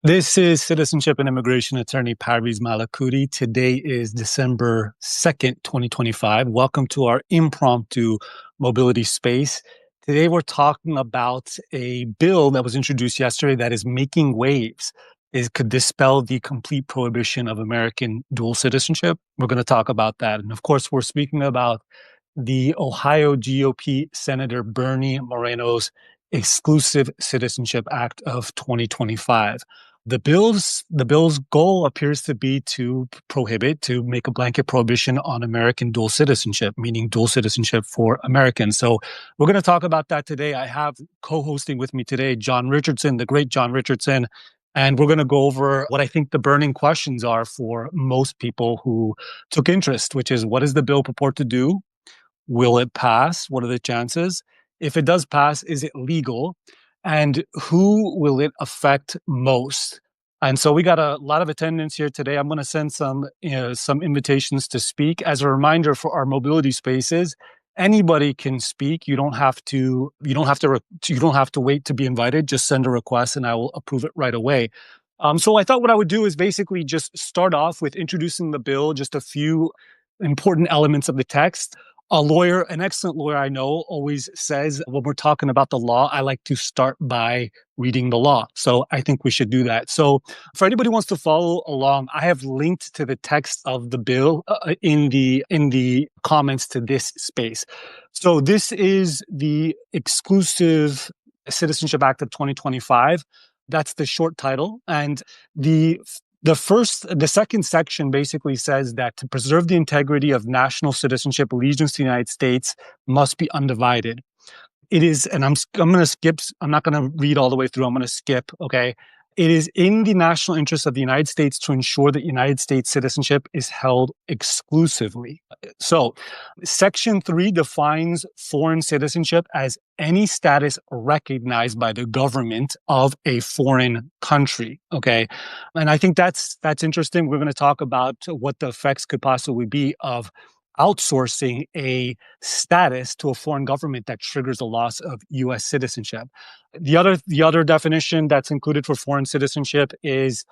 This is Citizenship and Immigration Attorney Parviz Malakouti. Today is December 2nd, 2025. Welcome to our impromptu mobility space. Today we're talking about a bill that was introduced yesterday that is making waves. It could dispel the complete prohibition of American dual citizenship. We're going to talk about that. And of course, we're speaking about the Ohio GOP Senator Bernie Moreno's Exclusive Citizenship Act of 2025. The bill's goal appears to be to make a blanket prohibition on American dual citizenship, meaning dual citizenship for Americans. So we're going to talk about that today. I have co-hosting with me today, John Richardson, the great John Richardson, and we're going to go over what I think the burning questions are for most people who took interest, which is, what does the bill purport to do? Will it pass? What are the chances? If it does pass, is it legal? And who will it affect most? And so we got a lot of attendance here today. I'm going to send some invitations to speak. As a reminder for our mobility spaces, anybody can speak. You don't have to wait to be invited. Just send a request and I will approve it right away. So I thought what I would do is basically just start off with introducing the bill, just a few important elements of the text. A lawyer, an excellent lawyer I know, always says when we're talking about the law, I like to start by reading the law. So I think we should do that. So for anybody who wants to follow along, I have linked to the text of the bill in the comments to this space. So this is the Exclusive Citizenship Act of 2025. That's the short title. And the second section basically says that to preserve the integrity of national citizenship, allegiance to the United States must be undivided. It is, and I'm going to skip, I'm not going to read all the way through, I'm going to skip, okay? It is in the national interest of the United States to ensure that United States citizenship is held exclusively. So, Section 3 defines foreign citizenship as any status recognized by the government of a foreign country, okay? And I think that's interesting. We're going to talk about what the effects could possibly be of outsourcing a status to a foreign government that triggers the loss of U.S. citizenship. The other definition that's included for foreign citizenship is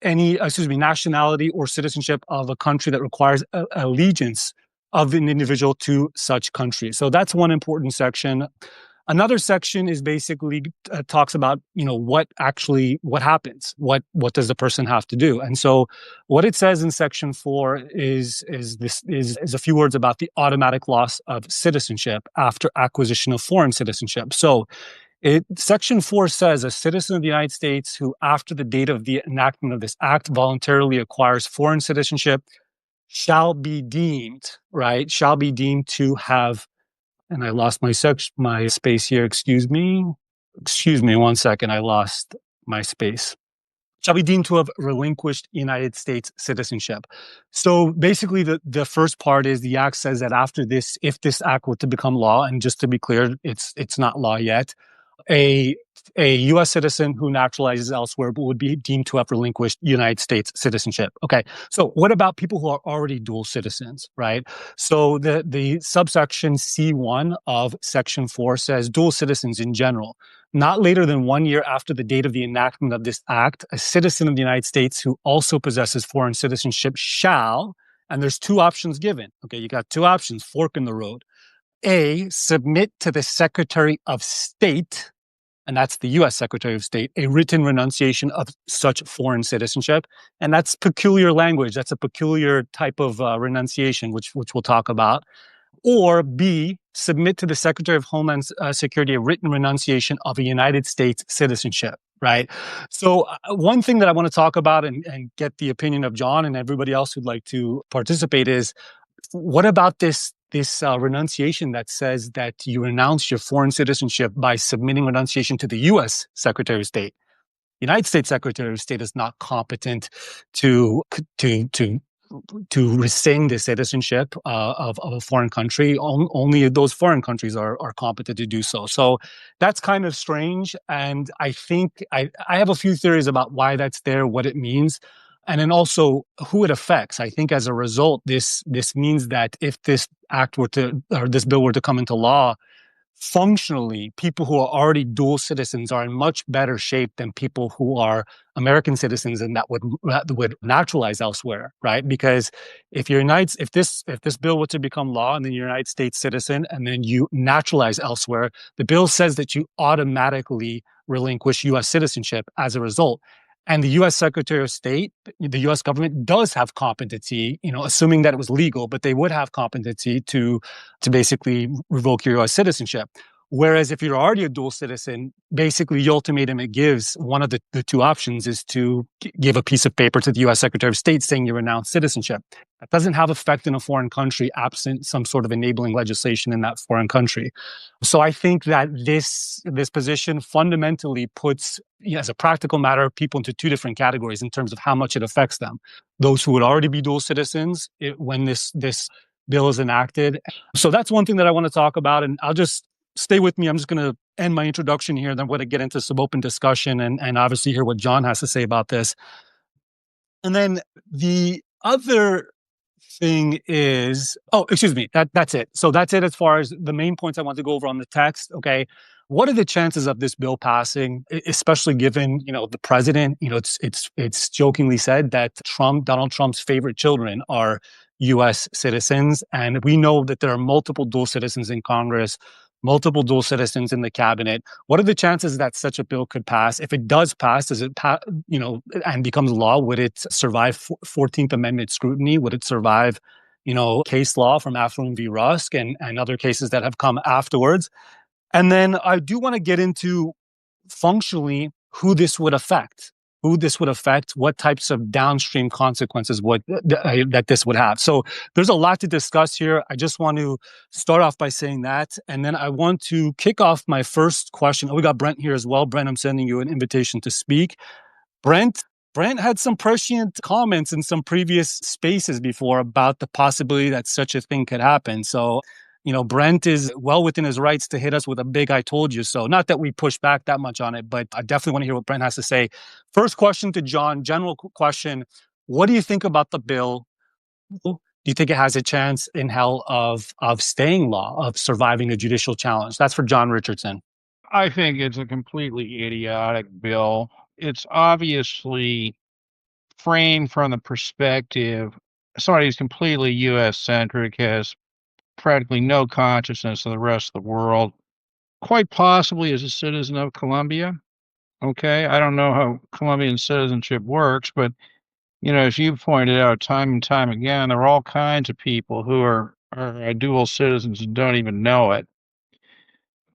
nationality or citizenship of a country that requires allegiance of an individual to such country. So that's one important section. Another section is basically talks about, what happens, what does the person have to do, and so what it says in Section 4 is a few words about the automatic loss of citizenship after acquisition of foreign citizenship. So, Section 4 says a citizen of the United States who, after the date of the enactment of this act, voluntarily acquires foreign citizenship shall be deemed to have. And I lost my space here. Excuse me 1 second. I lost my space. Shall be deemed to have relinquished United States citizenship. So basically, the first part is the act says that after this, if this act were to become law, and just to be clear, it's not law yet, a U.S. citizen who naturalizes elsewhere would be deemed to have relinquished United States citizenship. Okay, so what about people who are already dual citizens, right? So the subsection C1 of Section 4 says dual citizens in general, not later than 1 year after the date of the enactment of this act, a citizen of the United States who also possesses foreign citizenship shall, and there's two options given. Okay, you got two options, fork in the road. A, submit to the Secretary of State, and that's the U.S. Secretary of State, a written renunciation of such foreign citizenship. And that's peculiar language. That's a peculiar type of renunciation, which we'll talk about. Or B, submit to the Secretary of Homeland Security a written renunciation of a United States citizenship, right? So one thing that I want to talk about and get the opinion of John and everybody else who'd like to participate is, what about this renunciation that says that you renounce your foreign citizenship by submitting renunciation to the U.S. Secretary of State? United States Secretary of State is not competent to rescind the citizenship of a foreign country. Only those foreign countries are competent to do so. So that's kind of strange. And I think I have a few theories about why that's there, what it means, and then also who it affects. I think as a result, this means that if this bill were to come into law, functionally, people who are already dual citizens are in much better shape than people who are American citizens and that would naturalize elsewhere, right? Because if this bill were to become law and then you're a United States citizen and then you naturalize elsewhere, the bill says that you automatically relinquish U.S. citizenship as a result. And the U.S. Secretary of State, the U.S. government does have competency, assuming that it was legal, but they would have competency to basically revoke your U.S. citizenship. Whereas if you're already a dual citizen, basically the ultimatum it gives, one of the two options is to give a piece of paper to the U.S. Secretary of State saying you renounce citizenship. That doesn't have effect in a foreign country absent some sort of enabling legislation in that foreign country. So I think that this position fundamentally puts, as a practical matter, people into two different categories in terms of how much it affects them. Those who would already be dual citizens when this bill is enacted. So that's one thing that I want to talk about, and I'll just stay with me. I'm just going to end my introduction here, then we're going to get into some open discussion and obviously hear what John has to say about this. And then the other thing is, excuse me, that's it. So that's it as far as the main points I want to go over on the text. Okay. What are the chances of this bill passing, especially given, the president, it's jokingly said that Donald Trump's favorite children are US citizens. And we know that there are multiple dual citizens in Congress, multiple dual citizens in the cabinet. What are the chances that such a bill could pass? If it does pass, does it and becomes law, would it survive 14th Amendment scrutiny? Would it survive, case law from Athlone v. Rusk and other cases that have come afterwards? And then I do want to get into functionally who this would affect, what types of downstream consequences that this would have. So there's a lot to discuss here. I just want to start off by saying that. And then I want to kick off my first question. We got Brent here as well. Brent, I'm sending you an invitation to speak. Brent had some prescient comments in some previous spaces before about the possibility that such a thing could happen. So, Brent is well within his rights to hit us with a big "I told you so." Not that we push back that much on it, but I definitely want to hear what Brent has to say. First question to John, general question. What do you think about the bill? Do you think it has a chance in hell of staying law, of surviving a judicial challenge? That's for John Richardson. I think it's a completely idiotic bill. It's obviously framed from the perspective somebody who's completely US centric, has practically no consciousness of the rest of the world, quite possibly as a citizen of Colombia. Okay. I don't know how Colombian citizenship works, but as you pointed out time and time again, there are all kinds of people who are dual citizens and don't even know it.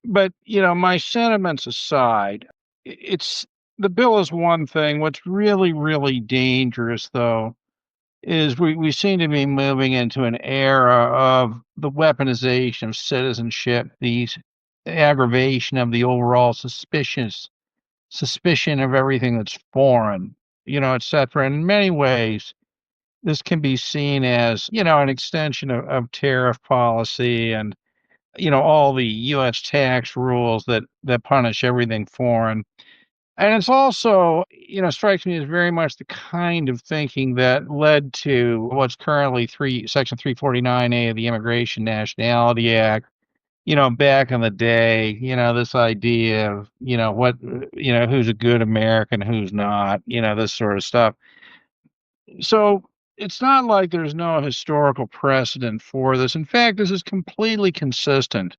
But, my sentiments aside, it's the bill is one thing. What's really, really dangerous, though, is we seem to be moving into an era of the weaponization of citizenship, the aggravation of the overall suspicion of everything that's foreign, et cetera. In many ways, this can be seen as, an extension of tariff policy and all the US tax rules that punish everything foreign. And it's also, strikes me as very much the kind of thinking that led to what's currently Section 349A of the Immigration Nationality Act. Back in the day, this idea of, who's a good American, who's not, this sort of stuff. So it's not like there's no historical precedent for this. In fact, this is completely consistent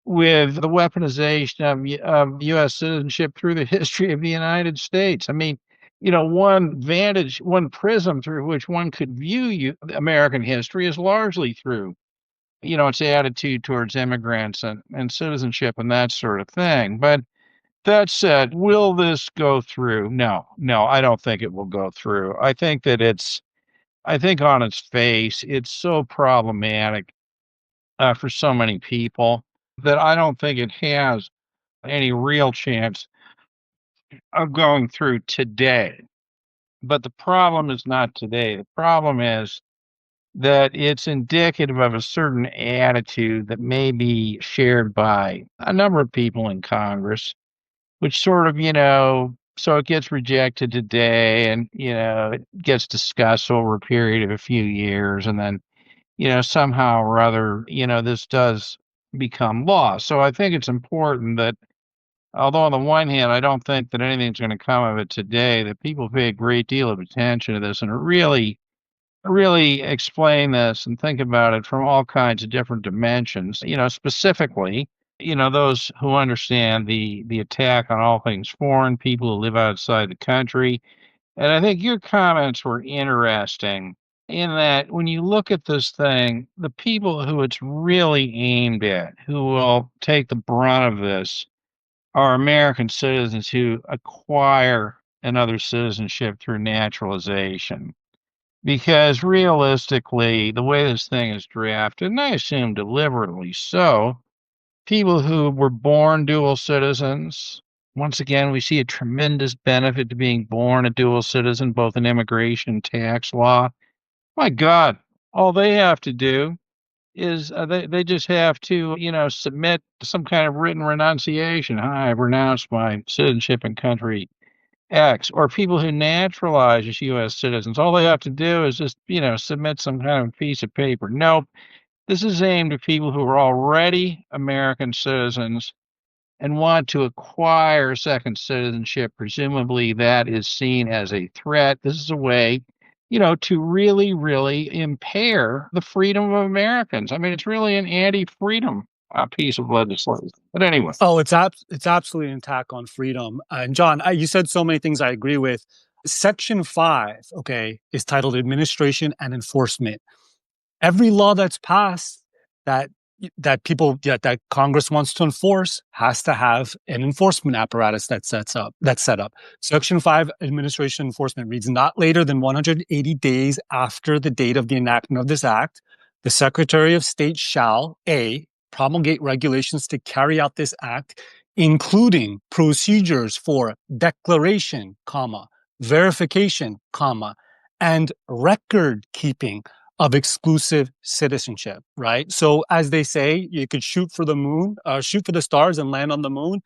with the weaponization of U.S. citizenship through the history of the United States. I mean, one prism through which one could view American history is largely through, its attitude towards immigrants and citizenship and that sort of thing. But that said, will this go through? No, I don't think it will go through. I think on its face, it's so problematic for so many people that I don't think it has any real chance of going through today. But the problem is not today. The problem is that it's indicative of a certain attitude that may be shared by a number of people in Congress, which sort of, so it gets rejected today and, it gets discussed over a period of a few years. And then, somehow or other, this does become law. So I think it's important that, although on the one hand, I don't think that anything's going to come of it today, that people pay a great deal of attention to this and really explain this and think about it from all kinds of different dimensions. Specifically, those who understand the attack on all things foreign, people who live outside the country. And I think your comments were interesting in that when you look at this thing, the people who it's really aimed at, who will take the brunt of this, are American citizens who acquire another citizenship through naturalization. Because realistically, the way this thing is drafted, and I assume deliberately so, people who were born dual citizens, once again, we see a tremendous benefit to being born a dual citizen, both in immigration and tax law. My God, all they have to do is they just have to, submit some kind of written renunciation. Hi, I've renounced my citizenship in country X. Or people who naturalize as U.S. citizens, all they have to do is just, submit some kind of piece of paper. Nope. This is aimed at people who are already American citizens and want to acquire second citizenship. Presumably, that is seen as a threat. This is a way, to really impair the freedom of Americans. I mean, it's really an anti-freedom piece of legislation. But anyway. Oh, it's absolutely an attack on freedom. And John, you said so many things I agree with. Section 5, okay, is titled Administration and Enforcement. Every law that's passed that that Congress wants to enforce has to have an enforcement apparatus that's set up. Section 5 administration enforcement reads not later than 180 days after the date of the enactment of this act, the Secretary of State shall A, promulgate regulations to carry out this act, including procedures for declaration, comma, verification, comma, and record keeping of exclusive citizenship, right? So as they say, you could shoot for the moon, shoot for the stars and land on the moon.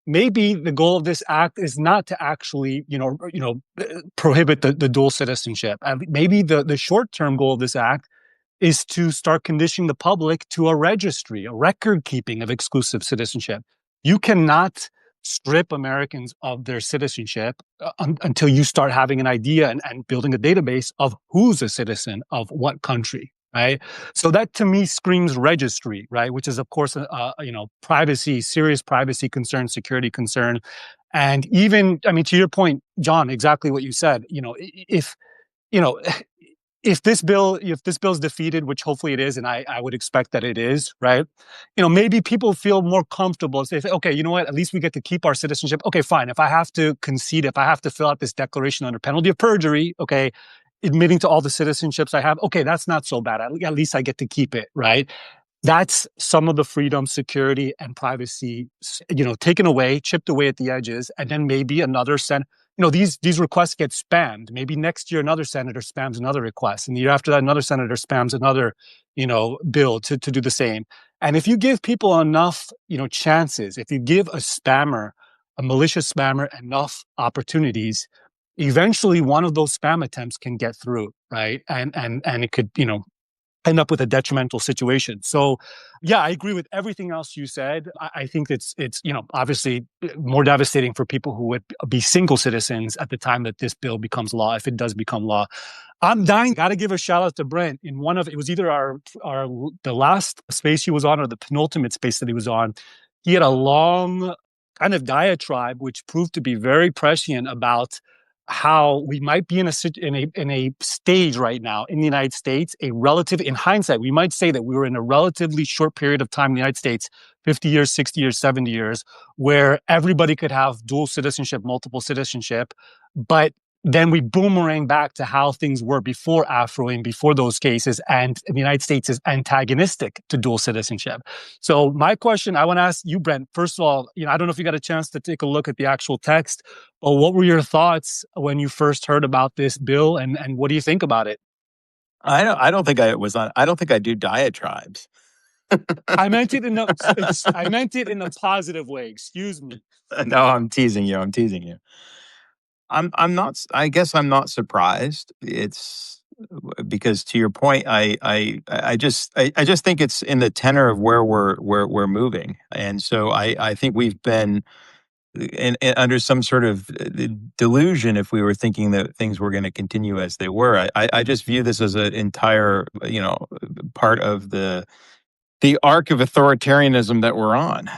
Maybe the goal of this act is not to actually, prohibit the dual citizenship. Maybe the short-term goal of this act is to start conditioning the public to a registry, a record keeping of exclusive citizenship. You cannot strip Americans of their citizenship until you start having an idea and building a database of who's a citizen of what country, right? So that to me screams registry, right? Which is of course, privacy, serious privacy concern, security concern. And even, I mean, to your point, John, exactly what you said, you know, if this bill is defeated, which hopefully it is, and I would expect that it is, right? Maybe people feel more comfortable. They say, okay, you know what? At least we get to keep our citizenship. Okay, fine. If I have to concede, if I have to fill out this declaration under penalty of perjury, okay, admitting to all the citizenships I have, okay, that's not so bad. At least I get to keep it, right? That's some of the freedom, security, and privacy, taken away, chipped away at the edges, and then maybe another these requests get spammed. Maybe next year another senator spams another request, and the year after that another senator spams another, bill to do the same. And if you give people enough, chances, if you give a malicious spammer enough opportunities, eventually one of those spam attempts can get through, right? And it could, end up with a detrimental situation. So, yeah, I agree with everything else you said. I think it's obviously more devastating for people who would be single citizens at the time that this bill becomes law, if it does become law. I'm dying. Got to give a shout out to Brent. In one of it was either the last space he was on or the penultimate space that he was on. He had a long kind of diatribe, which proved to be very prescient about how we might be in a stage right now in the United States, in hindsight, we might say that we were in a relatively short period of time in the United States, 50 years, 60 years, 70 years, where everybody could have dual citizenship, multiple citizenship, but then we boomerang back to how things were before Afro and before those cases, and the United States is antagonistic to dual citizenship. So my question, I want to ask you, Brent, first of all, I don't know if you got a chance to take a look at the actual text, but what were your thoughts when you first heard about this bill, and what do you think about it? I don't think I don't think I do diatribes. I meant it in a positive way. Excuse me. No, I'm teasing you. I'm not, I guess I'm not surprised. because to your point, I just think it's in the tenor of where we're moving, and so I think we've been under some sort of delusion if we were thinking that things were going to continue as they were. I just view this as an entire, part of the arc of authoritarianism that we're on.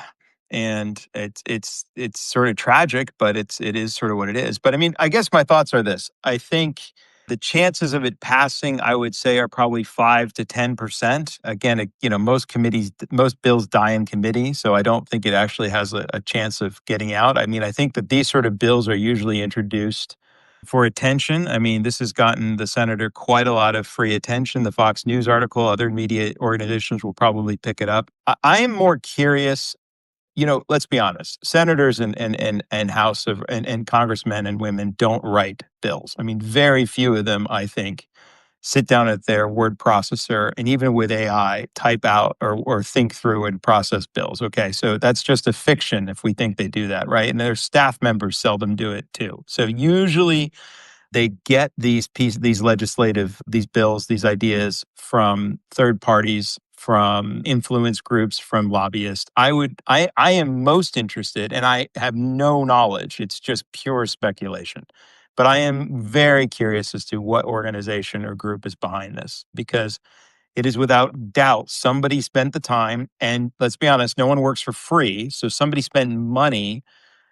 And it's sort of tragic, but it is sort of what it is. But I mean, I guess my thoughts are this. I think the chances of it passing, I would say, are probably 5 to 10%. Again, most bills die in committee, so I don't think it actually has a chance of getting out. I mean, I think that these sort of bills are usually introduced for attention. I mean, this has gotten the senator quite a lot of free attention. The Fox News article, other media organizations will probably pick it up. I am more curious. Let's be honest. Senators and House of and congressmen and women don't write bills. I mean, very few of them, I think, sit down at their word processor and even with AI type out or think through and process bills. Okay, so that's just a fiction if we think they do that, right? And their staff members seldom do it too. So usually they get these bills, these ideas from third parties, from influence groups, from lobbyists. I am most interested, and I have no knowledge. It's just pure speculation. But I am very curious as to what organization or group is behind this, because it is without doubt somebody spent the time, and let's be honest, no one works for free. So somebody spent money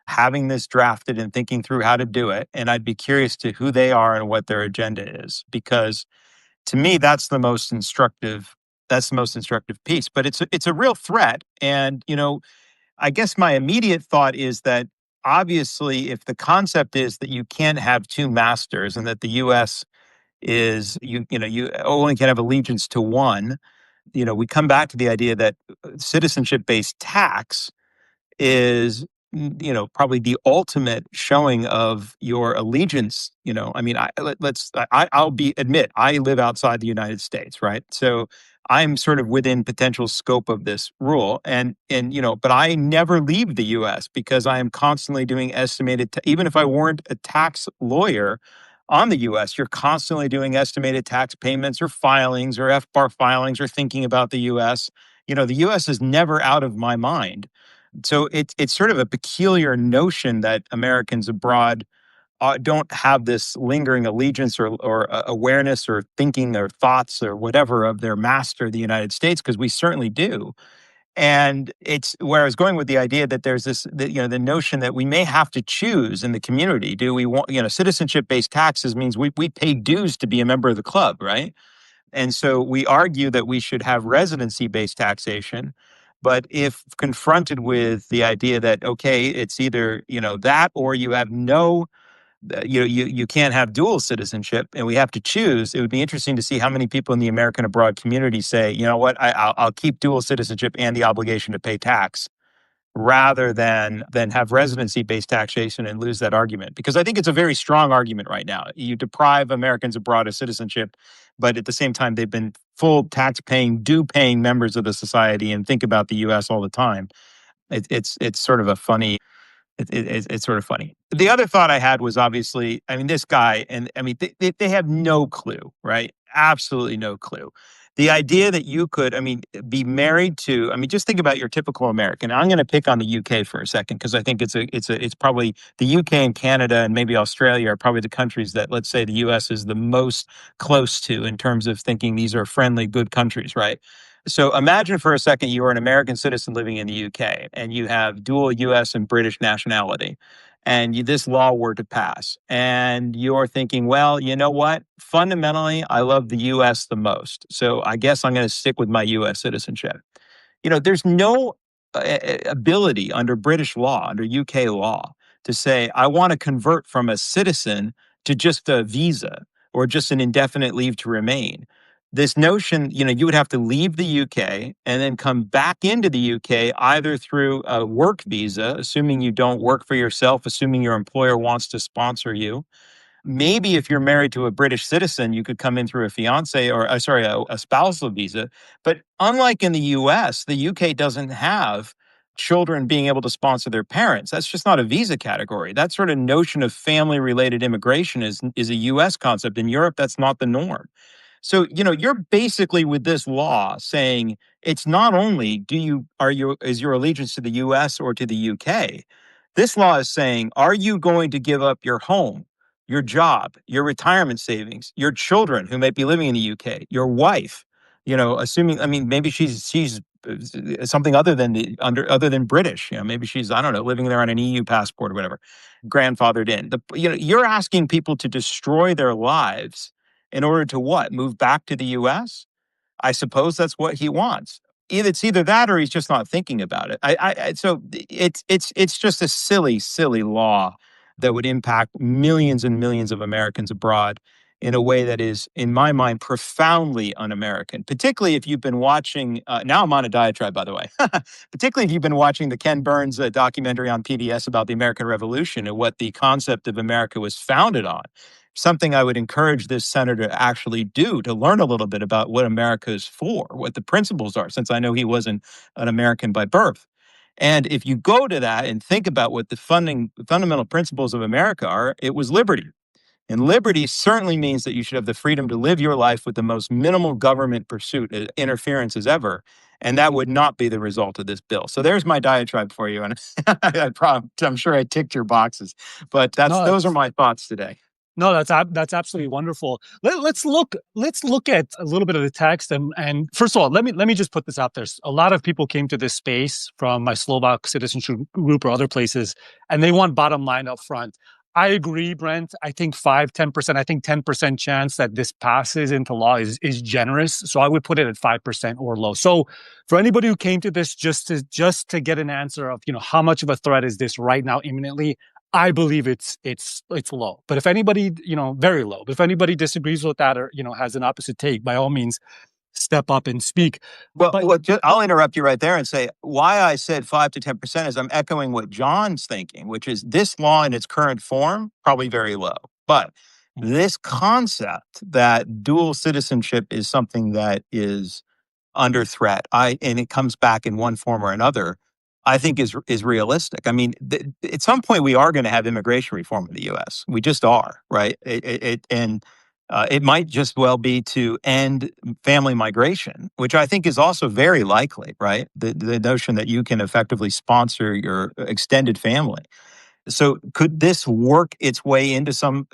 having this drafted and thinking through how to do it. And I'd be curious to who they are and what their agenda is, because to me, that's the most instructive. That's the most instructive piece. But it's a real threat. And, I guess my immediate thought is that obviously, if the concept is that you can't have two masters and that the U.S. is you only can have allegiance to one, we come back to the idea that citizenship-based tax is probably the ultimate showing of your allegiance. I mean, I'll admit I live outside the United States, right? So I'm sort of within potential scope of this rule, and but I never leave the U.S. because I am constantly doing even if I weren't a tax lawyer on the U.S., you're constantly doing estimated tax payments or filings or FBAR filings or thinking about the U.S. The U.S. is never out of my mind. So it's sort of a peculiar notion that Americans abroad don't have this lingering allegiance or awareness or thinking or thoughts or whatever of their master, the United States, because we certainly do. And it's where I was going with the idea that there's the notion that we may have to choose in the community. Do we want, citizenship-based taxes means we pay dues to be a member of the club, right? And so we argue that we should have residency-based taxation. But if confronted with the idea that, okay, it's either, that or you have no, you can't have dual citizenship and we have to choose, it would be interesting to see how many people in the American abroad community say, you know what, I'll keep dual citizenship and the obligation to pay tax rather than have residency-based taxation and lose that argument. Because I think it's a very strong argument right now. You deprive Americans abroad of citizenship, but at the same time, they've been full tax-paying, due-paying members of the society and think about the U.S. all the time. It's sort of a funny it's sort of funny. The other thought I had was obviously, I mean, this guy, and I mean, they have no clue, right? Absolutely no clue. The idea that you could, I mean, be married to, I mean, just think about your typical American. I'm going to pick on the UK for a second because I think it's probably the UK and Canada and maybe Australia are probably the countries that, let's say, the US is the most close to in terms of thinking these are friendly, good countries, right? So imagine for a second you are an American citizen living in the UK and you have dual US and British nationality, and this law were to pass. And you're thinking, well, you know what? Fundamentally, I love the US the most. So I guess I'm going to stick with my US citizenship. There's no ability under British law, under UK law, to say, I want to convert from a citizen to just a visa or just an indefinite leave to remain. This notion, you would have to leave the UK and then come back into the UK either through a work visa, assuming you don't work for yourself, assuming your employer wants to sponsor you. Maybe if you're married to a British citizen, you could come in through a fiance or, a spousal visa. But unlike in the US, the UK doesn't have children being able to sponsor their parents. That's just not a visa category. That sort of notion of family-related immigration is a U.S. concept. In Europe, that's not the norm. So, you're basically with this law saying it's not only is your allegiance to the US or to the UK. This law is saying, are you going to give up your home, your job, your retirement savings, your children who may be living in the UK, your wife, assuming, I mean, maybe she's something other than British, maybe she's, I don't know, living there on an EU passport or whatever, grandfathered in. You're asking people to destroy their lives in order to what? Move back to the US? I suppose that's what he wants. It's either that or he's just not thinking about it. So it's just a silly, silly law that would impact millions and millions of Americans abroad in a way that is, in my mind, profoundly un-American. Particularly if you've been watching. Now I'm on a diatribe, by the way. Particularly if you've been watching the Ken Burns documentary on PBS about the American Revolution and what the concept of America was founded on. Something I would encourage this senator to actually do, to learn a little bit about what America is for, what the principles are, since I know he wasn't an American by birth. And if you go to that and think about what the fundamental principles of America are, it was liberty. And liberty certainly means that you should have the freedom to live your life with the most minimal government pursuit, interference as ever. And that would not be the result of this bill. So there's my diatribe for you. And I'm sure I ticked your boxes, but No, those are my thoughts today. No, that's absolutely wonderful. Let's look at a little bit of the text and first of all, let me just put this out there. A lot of people came to this space from my Slovak citizenship group or other places, and they want bottom line up front. I agree, Brent. I think 5-10%. I think 10% chance that this passes into law is generous. So I would put it at 5% or low. So for anybody who came to this just to get an answer of how much of a threat is this right now imminently, I believe it's low. But if anybody, very low. But if anybody disagrees with that or has an opposite take, by all means, step up and speak. Well, I'll interrupt you right there and say why I said 5 to 10% is I'm echoing what John's thinking, which is this law in its current form, probably very low. But this concept that dual citizenship is something that is under threat, and it comes back in one form or another, I think is realistic. I mean, at some point we are going to have immigration reform in the U.S. We just are, right? It might just well be to end family migration, which I think is also very likely, right? The notion that you can effectively sponsor your extended family. So could this work its way into some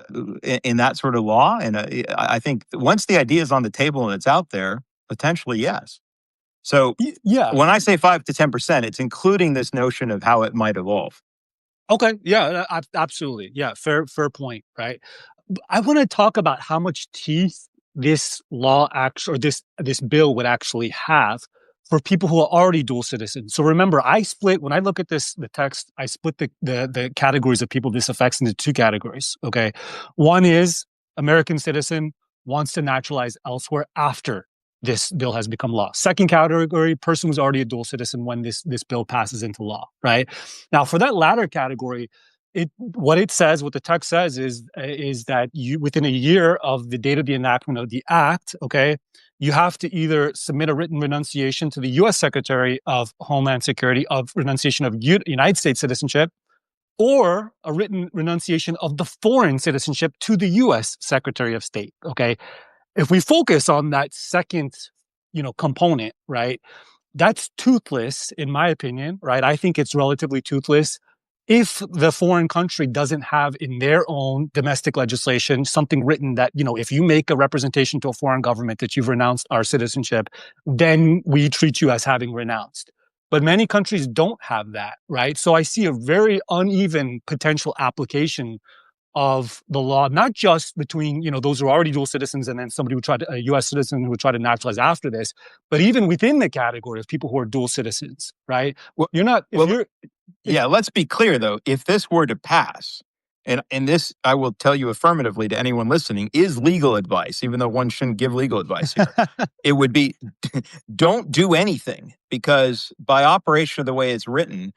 in that sort of law? And I think once the idea is on the table and it's out there, potentially yes. So yeah, when I say 5 to 10%, it's including this notion of how it might evolve. Okay. Yeah, absolutely. Yeah. Fair point. Right. I want to talk about how much teeth this law or this bill would actually have for people who are already dual citizens. So remember, when I look at the text, I split the categories of people this affects into two categories. Okay. One is American citizen wants to naturalize elsewhere after this bill has become law. Second category, person who's already a dual citizen when this bill passes into law, right? Now, for that latter category, what the text says is that you, within a year of the date of the enactment of the act, okay, you have to either submit a written renunciation to the U.S. Secretary of Homeland Security of renunciation of United States citizenship, or a written renunciation of the foreign citizenship to the U.S. Secretary of State, okay? If we focus on that second, component, right, that's toothless, in my opinion, right? I think it's relatively toothless if the foreign country doesn't have in their own domestic legislation something written that, if you make a representation to a foreign government that you've renounced our citizenship, then we treat you as having renounced. But many countries don't have that, right? So I see a very uneven potential application of the law, not just between, those who are already dual citizens and then somebody a U.S. citizen who would try to naturalize after this, but even within the category of people who are dual citizens, right? Well, let's be clear though. If this were to pass, and this, I will tell you affirmatively to anyone listening, is legal advice, even though one shouldn't give legal advice here. It would be, don't do anything, because by operation of the way it's written,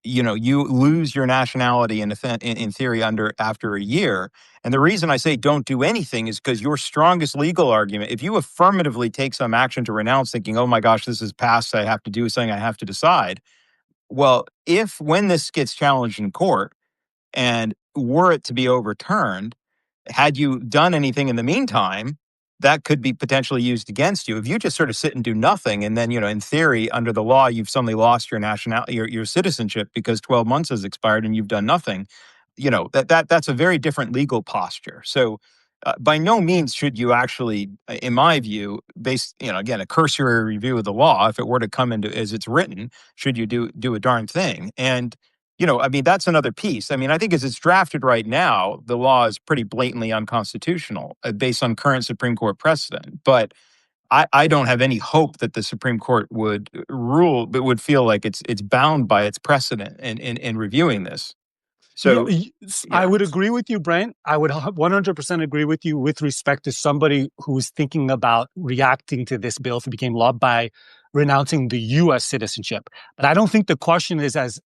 you lose your nationality in theory after a year. And the reason I say don't do anything is because your strongest legal argument, if you affirmatively take some action to renounce thinking, oh my gosh, this is past, I have to do something, I have to decide, Well, if when this gets challenged in court and were it to be overturned, had you done anything in the meantime, that could be potentially used against you. If you just sort of sit and do nothing, and then, in theory, under the law, you've suddenly lost your nationality, your citizenship because 12 months has expired and you've done nothing, that's a very different legal posture. So by no means should you actually, in my view, based, again, a cursory review of the law, if it were to come into as it's written, should you do a darn thing. And I mean, that's another piece. I mean, I think as it's drafted right now, the law is pretty blatantly unconstitutional based on current Supreme Court precedent. But I don't have any hope that the Supreme Court would rule, but would feel like it's bound by its precedent in reviewing this. Yeah, So, I yeah. would agree with you, Brent. I would 100% agree with you with respect to somebody who's thinking about reacting to this bill if it became law by renouncing the U.S. citizenship. But I don't think the question is as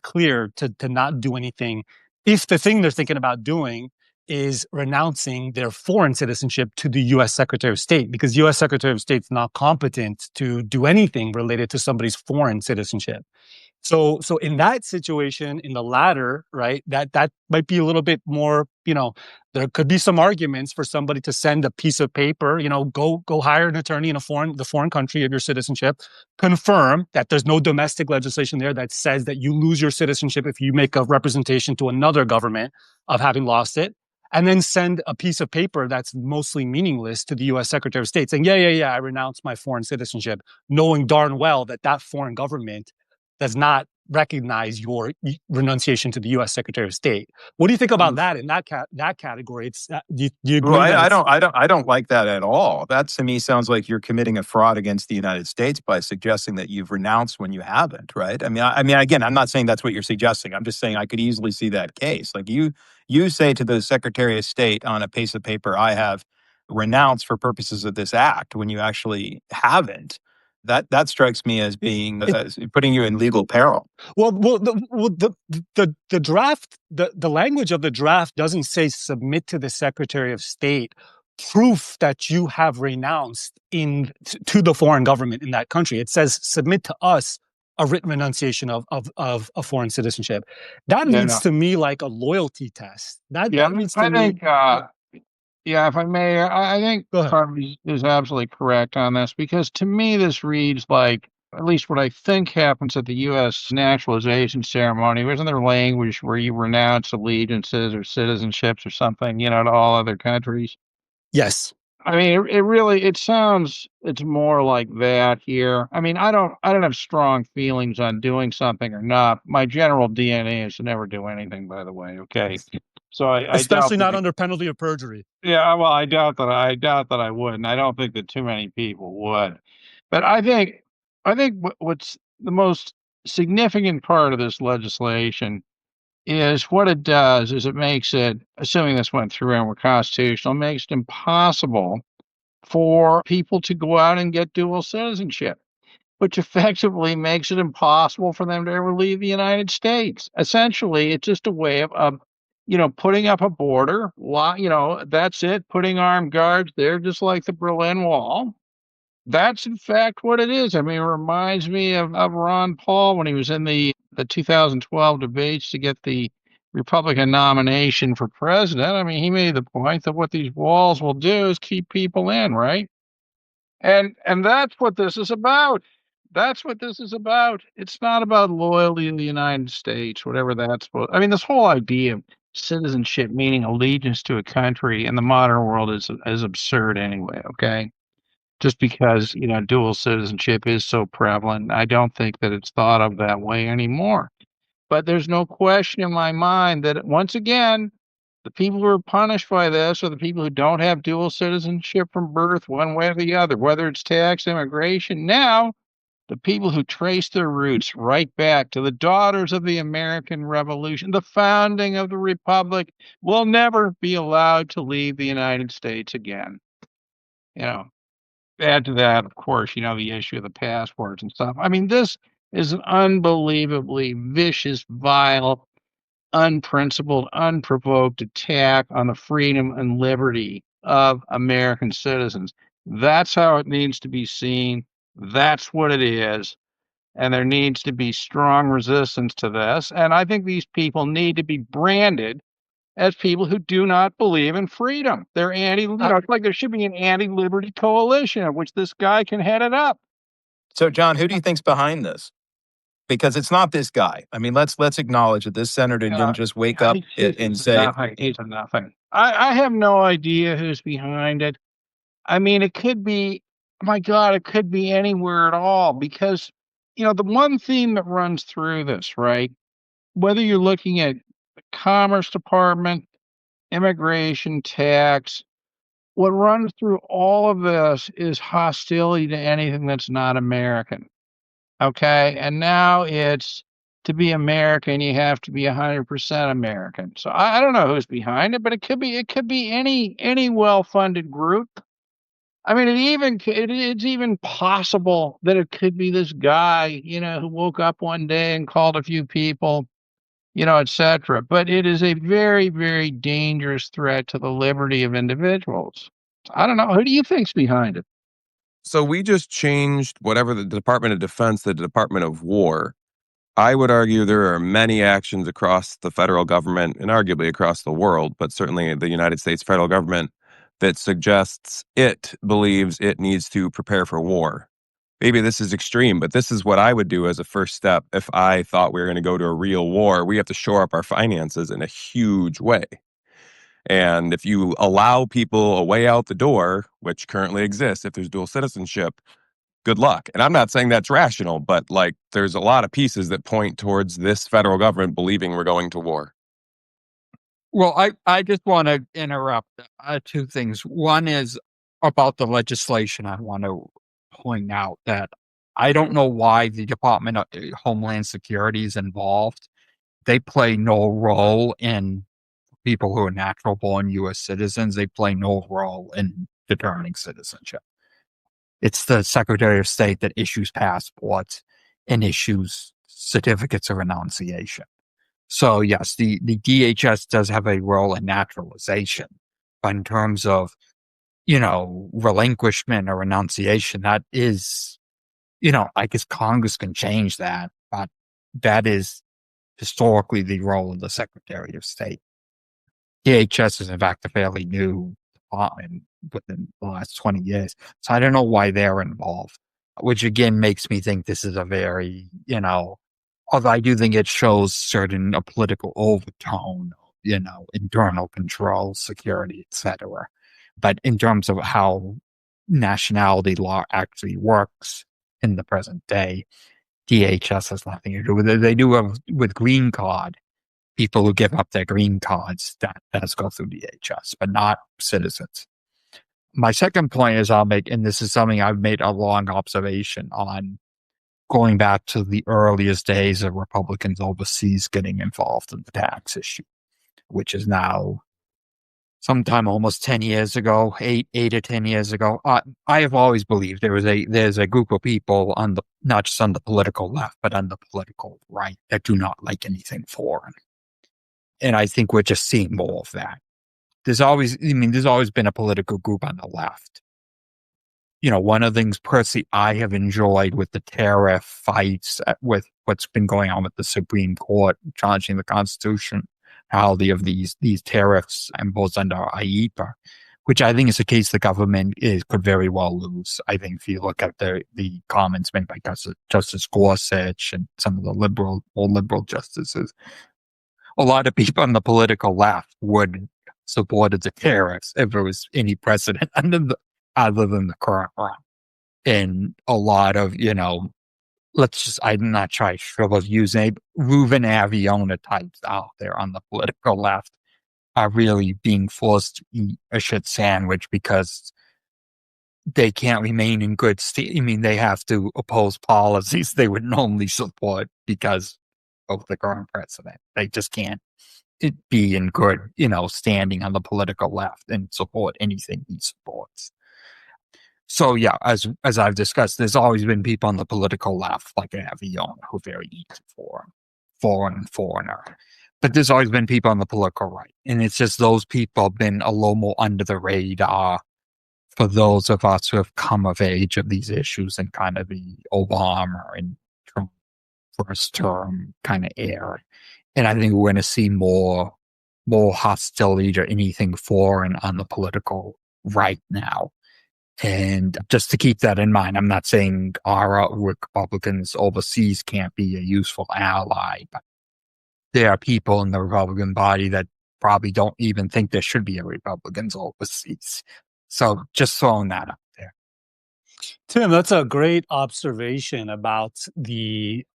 clear to not do anything if the thing they're thinking about doing is renouncing their foreign citizenship to the U.S. Secretary of State, because U.S. Secretary of State's not competent to do anything related to somebody's foreign citizenship. So in that situation, in the latter, right, that might be a little bit more, there could be some arguments for somebody to send a piece of paper, go hire an attorney in the foreign country of your citizenship, confirm that there's no domestic legislation there that says that you lose your citizenship if you make a representation to another government of having lost it, and then send a piece of paper that's mostly meaningless to the U.S. Secretary of State saying, yeah, I renounce my foreign citizenship, knowing darn well that foreign government does not recognize your renunciation to the U.S. Secretary of State. What do you think about that in that category? It's do you Well, agree that I don't like that at all. That to me sounds like you're committing a fraud against the United States by suggesting that you've renounced when you haven't, right? I mean, again, I'm not saying that's what you're suggesting. I'm just saying I could easily see that case. Like you say to the Secretary of State on a piece of paper, I have renounced for purposes of this act, when you actually haven't. That strikes me as being putting you in legal peril. the draft, the language of the draft doesn't say submit to the Secretary of State proof that you have renounced to the foreign government in that country. It says submit to us a written renunciation of a foreign citizenship. That reads to me like a loyalty test. That reads to I me. think, yeah, if I may, I think Go ahead. Parviz is absolutely correct on this, because to me this reads like at least what I think happens at the U.S. naturalization ceremony. Wasn't there language where you renounce allegiances or citizenships or something, to all other countries? Yes. I mean, it really sounds it's more like that here. I mean, I don't have strong feelings on doing something or not. My general DNA is to never do anything, by the way. Okay. So I doubt Especially that not under penalty of perjury. yeah, well, I doubt that I would, and I don't think that too many people would. But I think what's the most significant part of this legislation is what it does is it makes it, assuming this went through and were constitutional, makes it impossible for people to go out and get dual citizenship, which effectively makes it impossible for them to ever leave the United States. Essentially, it's just a way of putting up a border. That's it. Putting armed guards there, just like the Berlin Wall. That's in fact what it is. I mean, it reminds me of Ron Paul when he was in the 2012 debates to get the Republican nomination for president. I mean, he made the point that what these walls will do is keep people in, right? And that's what this is about. That's what this is about. It's not about loyalty in the United States, whatever that's supposed. I mean, this whole idea of citizenship meaning allegiance to a country in the modern world is absurd anyway, okay? Just because, dual citizenship is so prevalent, I don't think that it's thought of that way anymore. But there's no question in my mind that once again, the people who are punished by this are the people who don't have dual citizenship from birth, one way or the other, whether it's tax, immigration. Now, the people who trace their roots right back to the daughters of the American Revolution, the founding of the Republic, will never be allowed to leave the United States again. Add to that, of course, the issue of the passports and stuff. I mean, this is an unbelievably vicious, vile, unprincipled, unprovoked attack on the freedom and liberty of American citizens. That's how it needs to be seen. That's what it is. And there needs to be strong resistance to this. And I think these people need to be branded as people who do not believe in freedom. They're it's like there should be an anti-liberty coalition of which this guy can head it up. So, John, who do you think's behind this? Because it's not this guy. I mean, let's acknowledge that this senator didn't just wake up and say, he's a nothing. I have no idea who's behind it. I mean, it could be, my God, it could be anywhere at all, because, the one theme that runs through this, right? Whether you're looking at the Commerce Department, immigration, tax, what runs through all of this is hostility to anything that's not American. Okay. And now it's, to be American, you have to be 100% American. So I don't know who's behind it, but it could be any well-funded group. I mean, it's even possible that it could be this guy, who woke up one day and called a few people, et cetera. But it is a very, very dangerous threat to the liberty of individuals. I don't know. Who do you think's behind it? So we just changed whatever the Department of Defense, the Department of War. I would argue there are many actions across the federal government and arguably across the world, but certainly the United States federal government, that suggests it believes it needs to prepare for war. Maybe this is extreme, but this is what I would do as a first step if I thought we were going to go to a real war. We have to shore up our finances in a huge way. And if you allow people a way out the door, which currently exists, if there's dual citizenship, good luck. And I'm not saying that's rational, but there's a lot of pieces that point towards this federal government believing we're going to war. Well, I just want to interrupt two things. One is about the legislation. I want to point out that I don't know why the Department of Homeland Security is involved. They play no role in people who are natural born U.S. citizens. They play no role in determining citizenship. It's the Secretary of State that issues passports and issues certificates of renunciation. So yes, the DHS does have a role in naturalization, but in terms of, relinquishment or renunciation, that is, I guess Congress can change that, but that is historically the role of the Secretary of State. DHS is in fact a fairly new department within the last 20 years. So I don't know why they're involved, which again makes me think this is a very, although I do think it shows certain political overtone, internal control, security, etc. But in terms of how nationality law actually works in the present day, DHS has nothing to do with it. They do have with green card. People who give up their green cards, that does go through DHS, but not citizens. My second point is I'll make, and this is something I've made a long observation on, going back to the earliest days of Republicans overseas getting involved in the tax issue, which is now sometime almost 10 years ago, 8 or 10 years ago. I have always believed there's a group of people on not just on the political left, but on the political right that do not like anything foreign. And I think we're just seeing more of that. There's always been a political group on the left. One of the things personally I have enjoyed with the tariff fights, with what's been going on with the Supreme Court challenging the constitutionality of these tariffs imposed under IEPA, which I think is a case the government could very well lose. I think if you look at the comments made by Justice Gorsuch and some of the more liberal justices, a lot of people on the political left would supported the tariffs if there was any precedent other than the current one. And a lot of, I'm not trying to use Ruben Aviona types out there on the political left are really being forced to eat a shit sandwich because they can't remain in good state. They have to oppose policies they would normally support because of the current precedent. They just can't be in good, standing on the political left and support anything he supports. So yeah, as I've discussed, there's always been people on the political left like Aviona who are very easy for foreigner. But there's always been people on the political right. And it's just those people have been a little more under the radar for those of us who have come of age of these issues and kind of the Obama and Trump first term kind of air. And I think we're going to see more hostility to anything foreign on the political right now. And just to keep that in mind, I'm not saying our Republicans overseas can't be a useful ally, but there are people in the Republican body that probably don't even think there should be a Republicans overseas. So just throwing that out there. Tim, that's a great observation about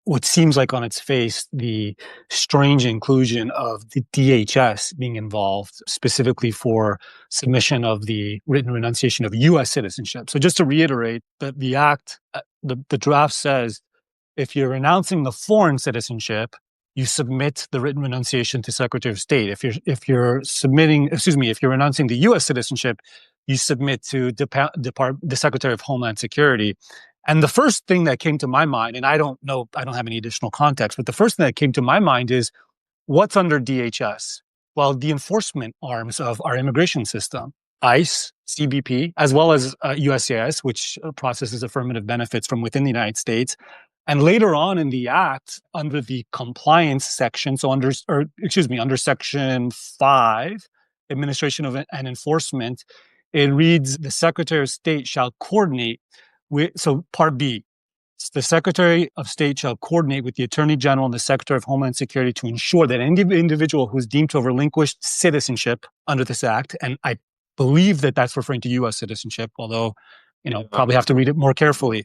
what seems like on its face, the strange inclusion of the DHS being involved specifically for submission of the written renunciation of U.S. citizenship. So just to reiterate, the act, the draft says, if you're renouncing the foreign citizenship, you submit the written renunciation to Secretary of State. If you're renouncing the U.S. citizenship, you submit to the Secretary of Homeland Security. And the first thing that came to my mind, and I don't have any additional context, but the first thing that came to my mind is what's under DHS? Well, the enforcement arms of our immigration system, ICE, CBP, as well as USCIS, which processes affirmative benefits from within the United States. And later on in the act, under the compliance section, under Section 5, Administration of and Enforcement, it reads, the Secretary of State shall coordinate with, so Part B, the Secretary of State shall coordinate with the Attorney General and the Secretary of Homeland Security to ensure that any individual who is deemed to have relinquished citizenship under this act, and I believe that that's referring to U.S. citizenship, although, probably have to read it more carefully,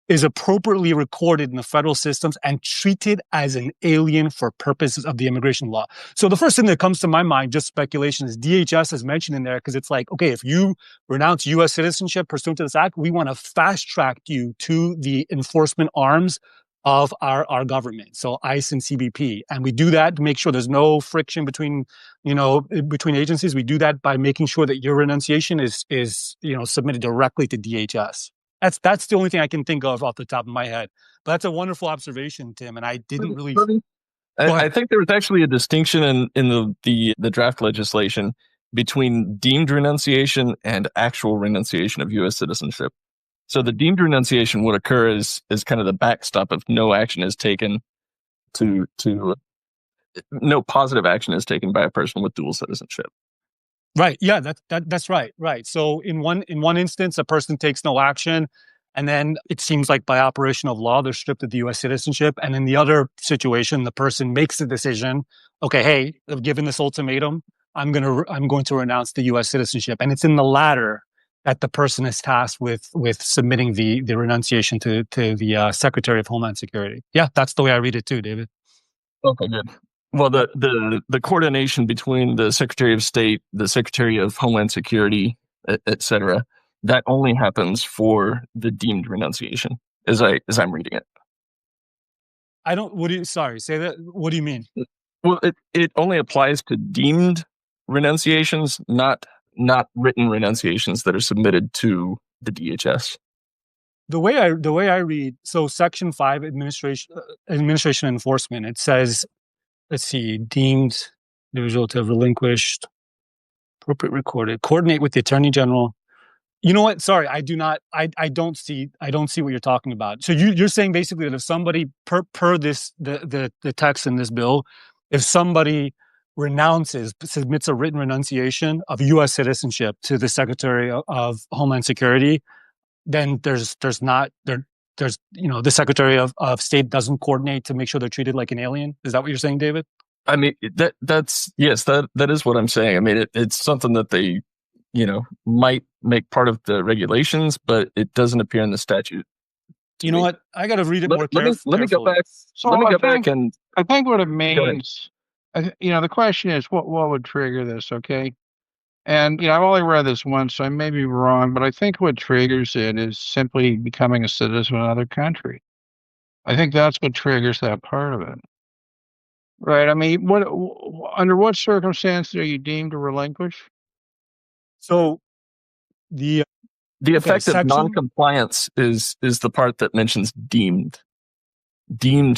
is appropriately recorded in the federal systems and treated as an alien for purposes of the immigration law. So the first thing that comes to my mind, just speculation, is DHS is mentioned in there because it's like, okay, if you renounce U.S. citizenship pursuant to this act, we want to fast track you to the enforcement arms of our government, so ICE and CBP. And we do that to make sure there's no friction between agencies. We do that by making sure that your renunciation is submitted directly to DHS. That's the only thing I can think of off the top of my head. But that's a wonderful observation, Tim. And I didn't really. I think there was actually a distinction in the draft legislation between deemed renunciation and actual renunciation of U.S. citizenship. So the deemed renunciation would occur as kind of the backstop if no action is taken to no positive action is taken by a person with dual citizenship. Right. Yeah, that's right. Right. So in one instance, a person takes no action, and then it seems like by operation of law, they're stripped of the U.S. citizenship. And in the other situation, the person makes the decision, okay, hey, given this ultimatum, I'm going to renounce the U.S. citizenship. And it's in the latter that the person is tasked with submitting the renunciation to the Secretary of Homeland Security. Yeah, that's the way I read it too, David. Okay, good. Well, the coordination between the Secretary of State, the Secretary of Homeland Security, et cetera, that only happens for the deemed renunciation, as I'm reading it. Say that. What do you mean? Well, it only applies to deemed renunciations, not written renunciations that are submitted to the DHS. The way I read, so Section 5, administration and enforcement, it says, let's see, deemed individual to have relinquished, appropriate recorded, coordinate with the Attorney General. You know what? Sorry, I do not. I don't see what you're talking about. So you're saying basically that if somebody per this the text in this bill, if somebody submits a written renunciation of U.S. citizenship to the Secretary of Homeland Security, then there's the Secretary of State doesn't coordinate to make sure they're treated like an alien. Is that what you're saying, David? I mean, that's yes, that is what I'm saying. I mean, it's something that they, might make part of the regulations, but it doesn't appear in the statute. You know what? I got to read it more carefully. Let me go back. So let me go back and I think what it means, the question is what would trigger this, okay? And, I've only read this once, so I may be wrong, but I think what triggers it is simply becoming a citizen of another country. I think that's what triggers that part of it. Right? I mean, under what circumstances are you deemed to relinquish? So the effect of noncompliance is the part that mentions deemed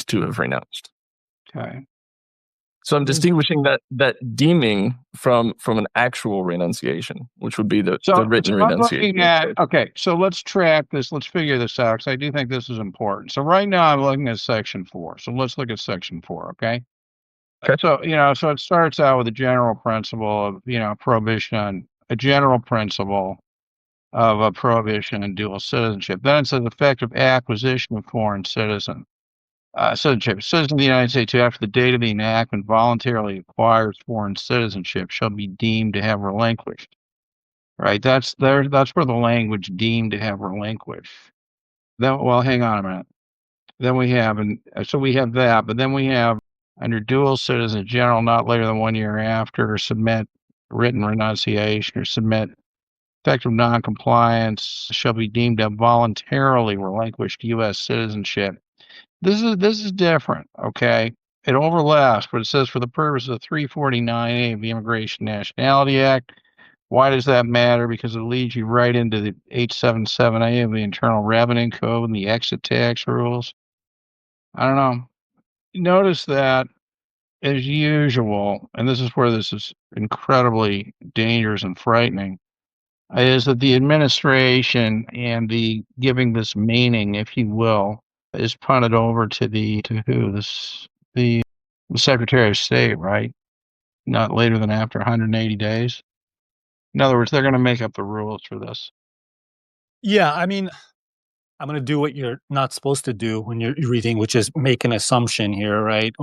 to have renounced. Okay. So I'm distinguishing that deeming from an actual renunciation, which would be the written I'm looking renunciation. okay, so let's track this. Let's figure this out because I do think this is important. So right now I'm looking at Section 4. So let's look at Section 4, okay? Okay. So it starts out with a general principle of, prohibition, a general principle of a prohibition on dual citizenship. Then it says effective acquisition of foreign citizenship. A citizen of the United States who, after the date of the enactment, voluntarily acquires foreign citizenship shall be deemed to have relinquished. Right? That's where the language deemed to have relinquished. Then, well, hang on a minute. Then we have, so we have that, but then we have under dual citizen general, not later than 1 year after, submit written renunciation or submit effective noncompliance shall be deemed to have voluntarily relinquished U.S. citizenship. This is different, okay? It overlaps, but it says for the purpose of 349A of the Immigration Nationality Act. Why does that matter? Because it leads you right into the 877A of the Internal Revenue Code and the exit tax rules. I don't know. Notice that, as usual, and this is where this is incredibly dangerous and frightening, is that the administration and the giving this meaning, if you will, is punted over to the Secretary of State, right? Not later than after 180 days. In other words, they're going to make up the rules for this. Yeah, I mean, I'm going to do what you're not supposed to do when you're reading, which is make an assumption here, right?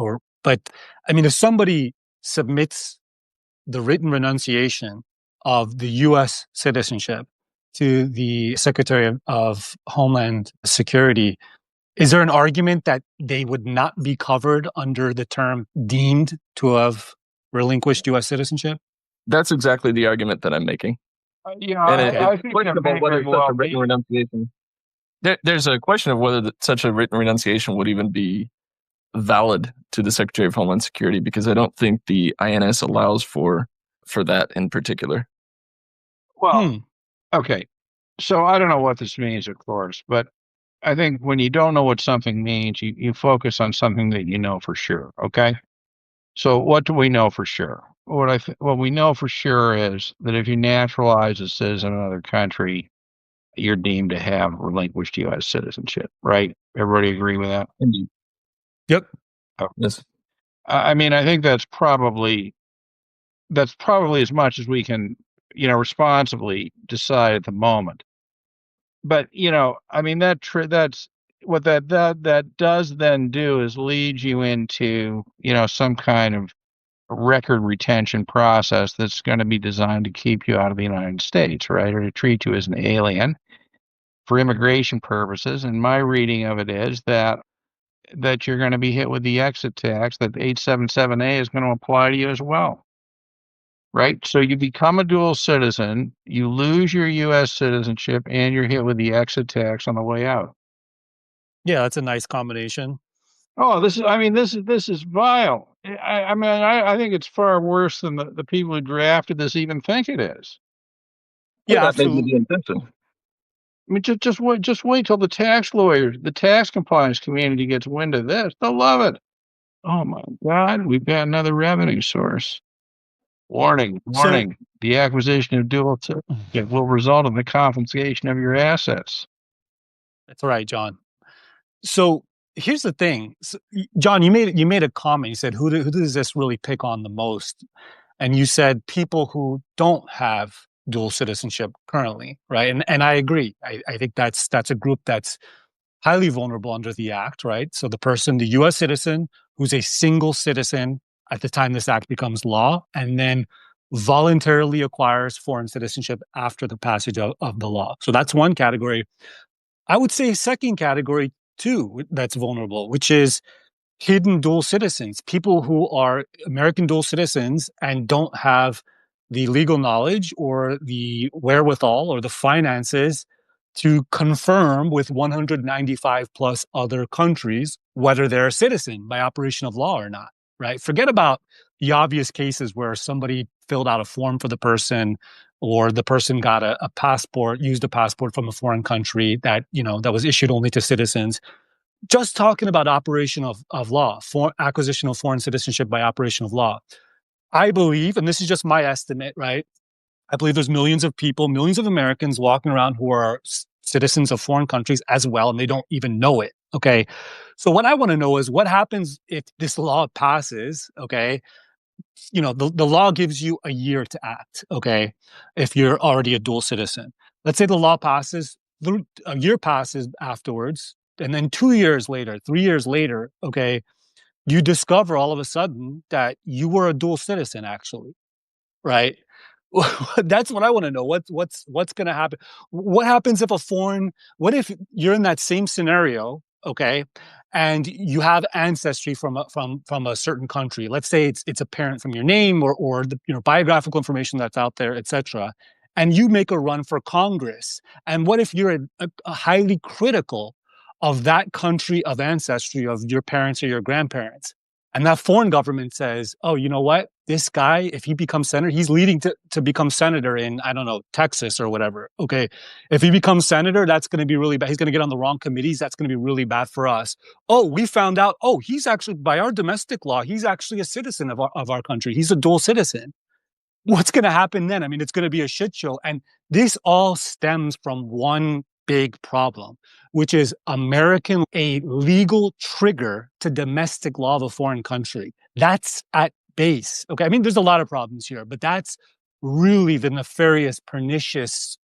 But I mean, if somebody submits the written renunciation of the U.S. citizenship to the Secretary of Homeland Security, is there an argument that they would not be covered under the term deemed to have relinquished U.S. citizenship? That's exactly the argument that I'm making. I think questionable whether such a written renunciation. There's a question of whether such a written renunciation would even be valid to the Secretary of Homeland Security, because I don't think the INS allows for that in particular. Well, okay. So I don't know what this means, of course, but I think when you don't know what something means, you focus on something that you know for sure. Okay. So what do we know for sure? What we know for sure is that if you naturalize a citizen of another country, you're deemed to have relinquished U.S. citizenship, right? Everybody agree with that? Indeed. Yep. Okay. Yes. I mean, I think that's probably as much as we can, responsibly decide at the moment. But I mean, that's what that does then do is lead you into some kind of record retention process that's going to be designed to keep you out of the United States, right, or to treat you as an alien for immigration purposes. And my reading of it is that you're going to be hit with the exit tax, that 877A is going to apply to you as well. Right? So you become a dual citizen, you lose your U.S. citizenship, and you're hit with the exit tax on the way out. Yeah, that's a nice combination. Oh, this is vile. I think it's far worse than the people who drafted this even think it is. Yeah, that may be absolutely. the intention. I mean, just wait till the tax lawyers, the tax compliance community gets wind of this. They'll love it. Oh my God, we've got another revenue source. Warning. The acquisition of dual citizenship will result in the confiscation of your assets. That's right, John. So here's the thing, John. You made a comment. You said, "Who does this really pick on the most?" And you said people who don't have dual citizenship currently, right? And I agree. I think that's a group that's highly vulnerable under the act, right? So the U.S. citizen who's a single citizen at the time this act becomes law, and then voluntarily acquires foreign citizenship after the passage of the law. So that's one category. I would say second category too that's vulnerable, which is hidden dual citizens, people who are American dual citizens and don't have the legal knowledge or the wherewithal or the finances to confirm with 195 plus other countries whether they're a citizen by operation of law or not, right? Forget about the obvious cases where somebody filled out a form for the person or the person got used a passport from a foreign country that was issued only to citizens. just talking about operation of law, for acquisition of foreign citizenship by operation of law, I believe, and this is just my estimate, right? I believe there's millions of people, millions of Americans walking around who are citizens of foreign countries as well, and they don't even know it. Okay. So what I want to know is what happens if this law passes, okay? The law gives you a year to act, okay, if you're already a dual citizen. Let's say the law passes, a year passes afterwards, and then 2 years later, 3 years later, okay, you discover all of a sudden that you were a dual citizen, actually, right? That's what I want to know. What's going to happen? What happens if what if you're in that same scenario, okay, and you have ancestry from a certain country? Let's say it's apparent from your name or the biographical information that's out there, etc. And you make a run for Congress. And what if you're a highly critical of that country of ancestry of your parents or your grandparents? And that foreign government says, oh, you know what? This guy, if he becomes senator, he's leading to become senator in, I don't know, Texas or whatever. Okay. If he becomes senator, that's going to be really bad. He's going to get on the wrong committees. That's going to be really bad for us. Oh, we found out, oh, he's actually, by our domestic law, he's actually a citizen of our country. He's a dual citizen. What's going to happen then? I mean, it's going to be a shit show. And this all stems from one big problem, which is a legal trigger to domestic law of a foreign country. That's at base. Okay. I mean, there's a lot of problems here, but that's really the nefarious, pernicious,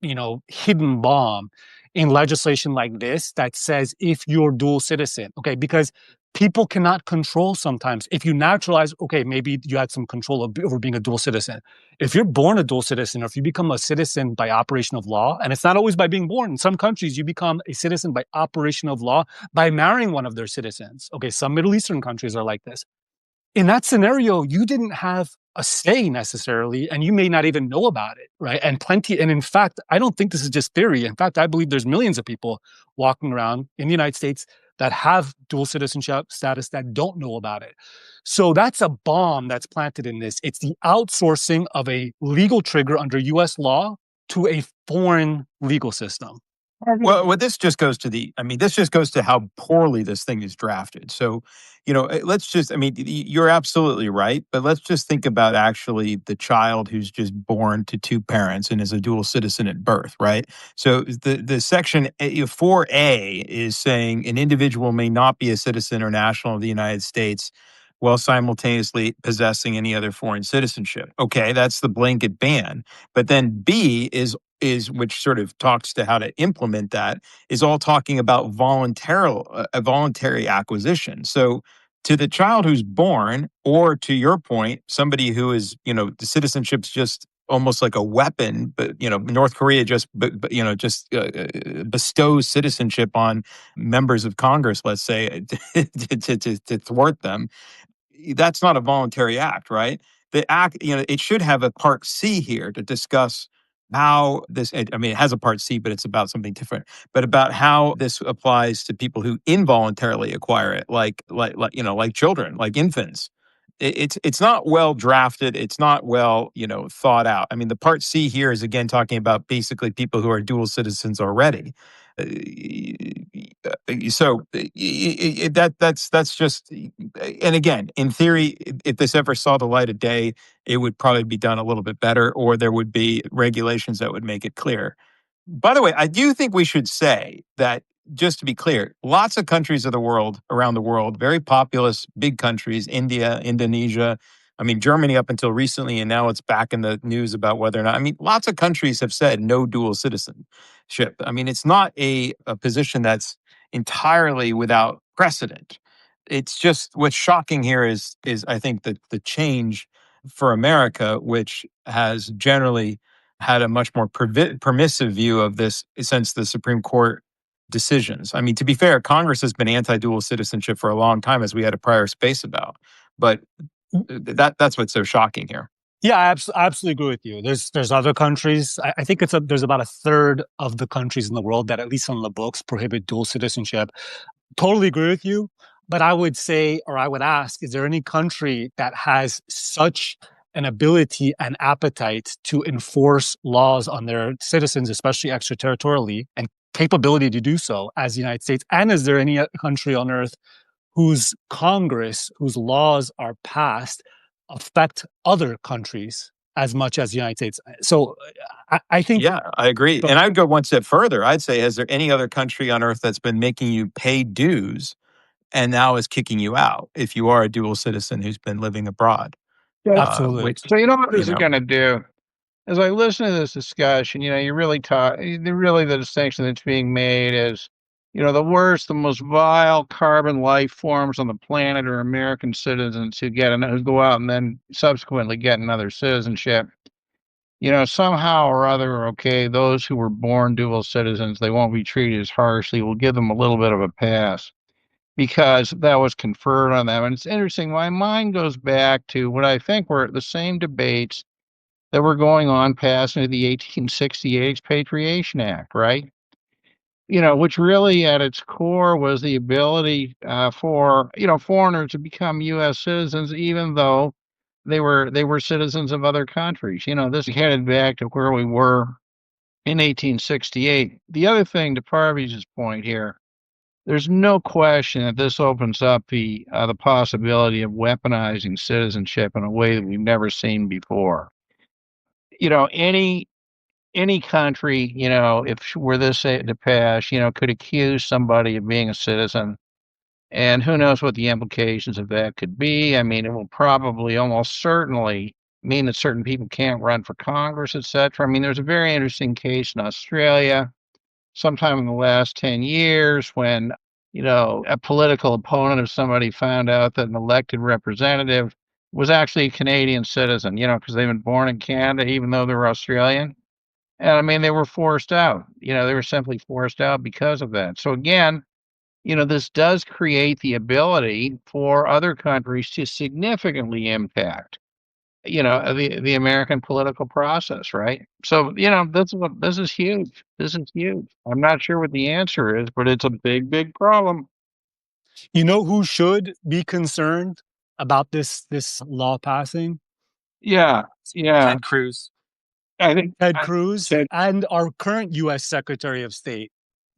hidden bomb in legislation like this that says if you're dual citizen, okay, because people cannot control sometimes. If you naturalize, okay, maybe you had some control over being a dual citizen. If you're born a dual citizen, or if you become a citizen by operation of law, and it's not always by being born. In some countries, you become a citizen by operation of law by marrying one of their citizens. Okay, some Middle Eastern countries are like this. In that scenario, you didn't have a say necessarily, and you may not even know about it, right? And in fact, I don't think this is just theory. In fact, I believe there's millions of people walking around in the United States that have dual citizenship status that don't know about it. So that's a bomb that's planted in this. It's the outsourcing of a legal trigger under US law to a foreign legal system. Well, this just goes to how poorly this thing is drafted. So, you're absolutely right, but let's just think about actually the child who's just born to two parents and is a dual citizen at birth, right? So the section 4A is saying an individual may not be a citizen or national of the United States while simultaneously possessing any other foreign citizenship. Okay, that's the blanket ban. But then B is which sort of talks to how to implement that, is all talking about voluntary acquisition. So to the child who's born, or to your point, somebody who is, the citizenship's just almost like a weapon, but North Korea just bestows citizenship on members of Congress, let's say, to thwart them. That's not a voluntary act, right? The act, it should have a part C here to discuss how this, it has a part C, but it's about something different, but about how this applies to people who involuntarily acquire it, like children, like infants. It's not well drafted. It's not well, thought out. The part C here is again talking about basically people who are dual citizens already. That's just, and again, in theory, if this ever saw the light of day, it would probably be done a little bit better, or there would be regulations that would make it clear. By the way, I do think we should say that, just to be clear, lots of countries around the world, very populous, big countries, India, Indonesia, Germany up until recently, and now it's back in the news about whether or not, lots of countries have said no dual citizenship. It's not a position that's entirely without precedent. It's just, what's shocking here is I think that the change for America, which has generally had a much more permissive view of this since the Supreme Court decisions. To be fair, Congress has been anti-dual citizenship for a long time, as we had a prior space about. But that's what's so shocking here. Yeah, I absolutely agree with you. There's other countries. I think there's about a third of the countries in the world that, at least on the books, prohibit dual citizenship. Totally agree with you. But I would say, or I would ask, is there any country that has such an ability and appetite to enforce laws on their citizens, especially extraterritorially, and capability to do so as the United States? And is there any country on earth whose Congress, whose laws are passed, affect other countries as much as the United States? So I think. Yeah, I agree. And I'd go one step further. I'd say, has there any other country on earth that's been making you pay dues and now is kicking you out if you are a dual citizen who's been living abroad? Absolutely. Which, So you know what this is know. going to do? As I listen to this discussion, you really the distinction that's being made is, the worst, the most vile carbon life forms on the planet are American citizens who go out and then subsequently get another citizenship. Somehow or other, okay, those who were born dual citizens, they won't be treated as harshly. We'll give them a little bit of a pass because that was conferred on them. And it's interesting. My mind goes back to what I think were the same debates that were going on passing the 1868 Expatriation Act, right? Which really at its core was the ability for foreigners to become U.S. citizens, even though they were citizens of other countries. This headed back to where we were in 1868. The other thing, to Parviz's point here, there's no question that this opens up the possibility of weaponizing citizenship in a way that we've never seen before. Any country, if were this to pass, could accuse somebody of being a citizen, and who knows what the implications of that could be. I mean, it will probably almost certainly mean that certain people can't run for Congress, etc. I mean, there's a very interesting case in Australia sometime in the last 10 years when, a political opponent of somebody found out that an elected representative was actually a Canadian citizen, because they've been born in Canada, even though they're Australian. And I mean, they were forced out. They were simply forced out because of that. So again, this does create the ability for other countries to significantly impact, the American political process, right? So, this is huge. This is huge. I'm not sure what the answer is, but it's a big, big problem. You know who should be concerned about this law passing? Yeah, yeah. Ted Cruz. I think Ted Cruz and our current U.S. Secretary of State.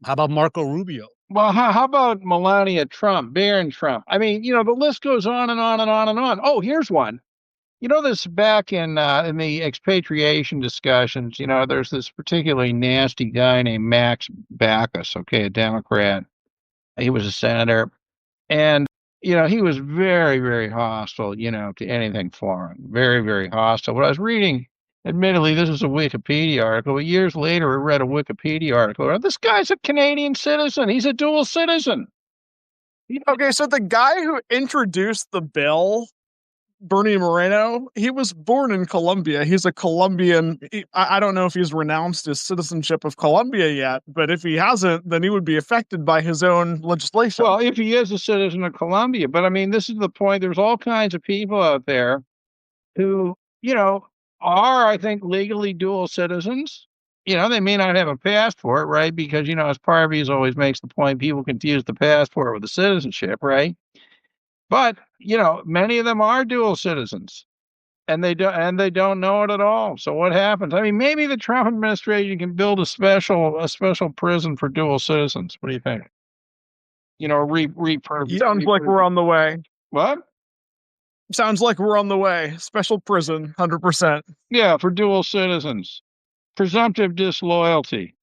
How about Marco Rubio? Well, how about Melania Trump, Barron Trump? I mean, the list goes on and on and on and on. Oh, here's one. This back in the expatriation discussions, there's this particularly nasty guy named Max Backus, okay, a Democrat. He was a senator. And, he was very, very hostile, to anything foreign. Very, very hostile. What I was reading, admittedly, this is a Wikipedia article, but years later I read a Wikipedia article. This guy's a Canadian citizen. He's a dual citizen. Okay, so the guy who introduced the bill, Bernie Moreno, he was born in Colombia. He's a Colombian. I don't know if he's renounced his citizenship of Colombia yet, but if he hasn't, then he would be affected by his own legislation. Well, if he is a citizen of Colombia, but I mean, this is the point. There's all kinds of people out there who, are, I think, legally dual citizens. They may not have a passport, right? Because, as Parviz always makes the point, people confuse the passport with the citizenship, right? But, many of them are dual citizens and they don't know it at all. So what happens? I mean, maybe the Trump administration can build a special prison for dual citizens. What do you think? Sounds like we're on the way. What? Sounds like we're on the way. Special prison, 100%. Yeah, for dual citizens. Presumptive disloyalty.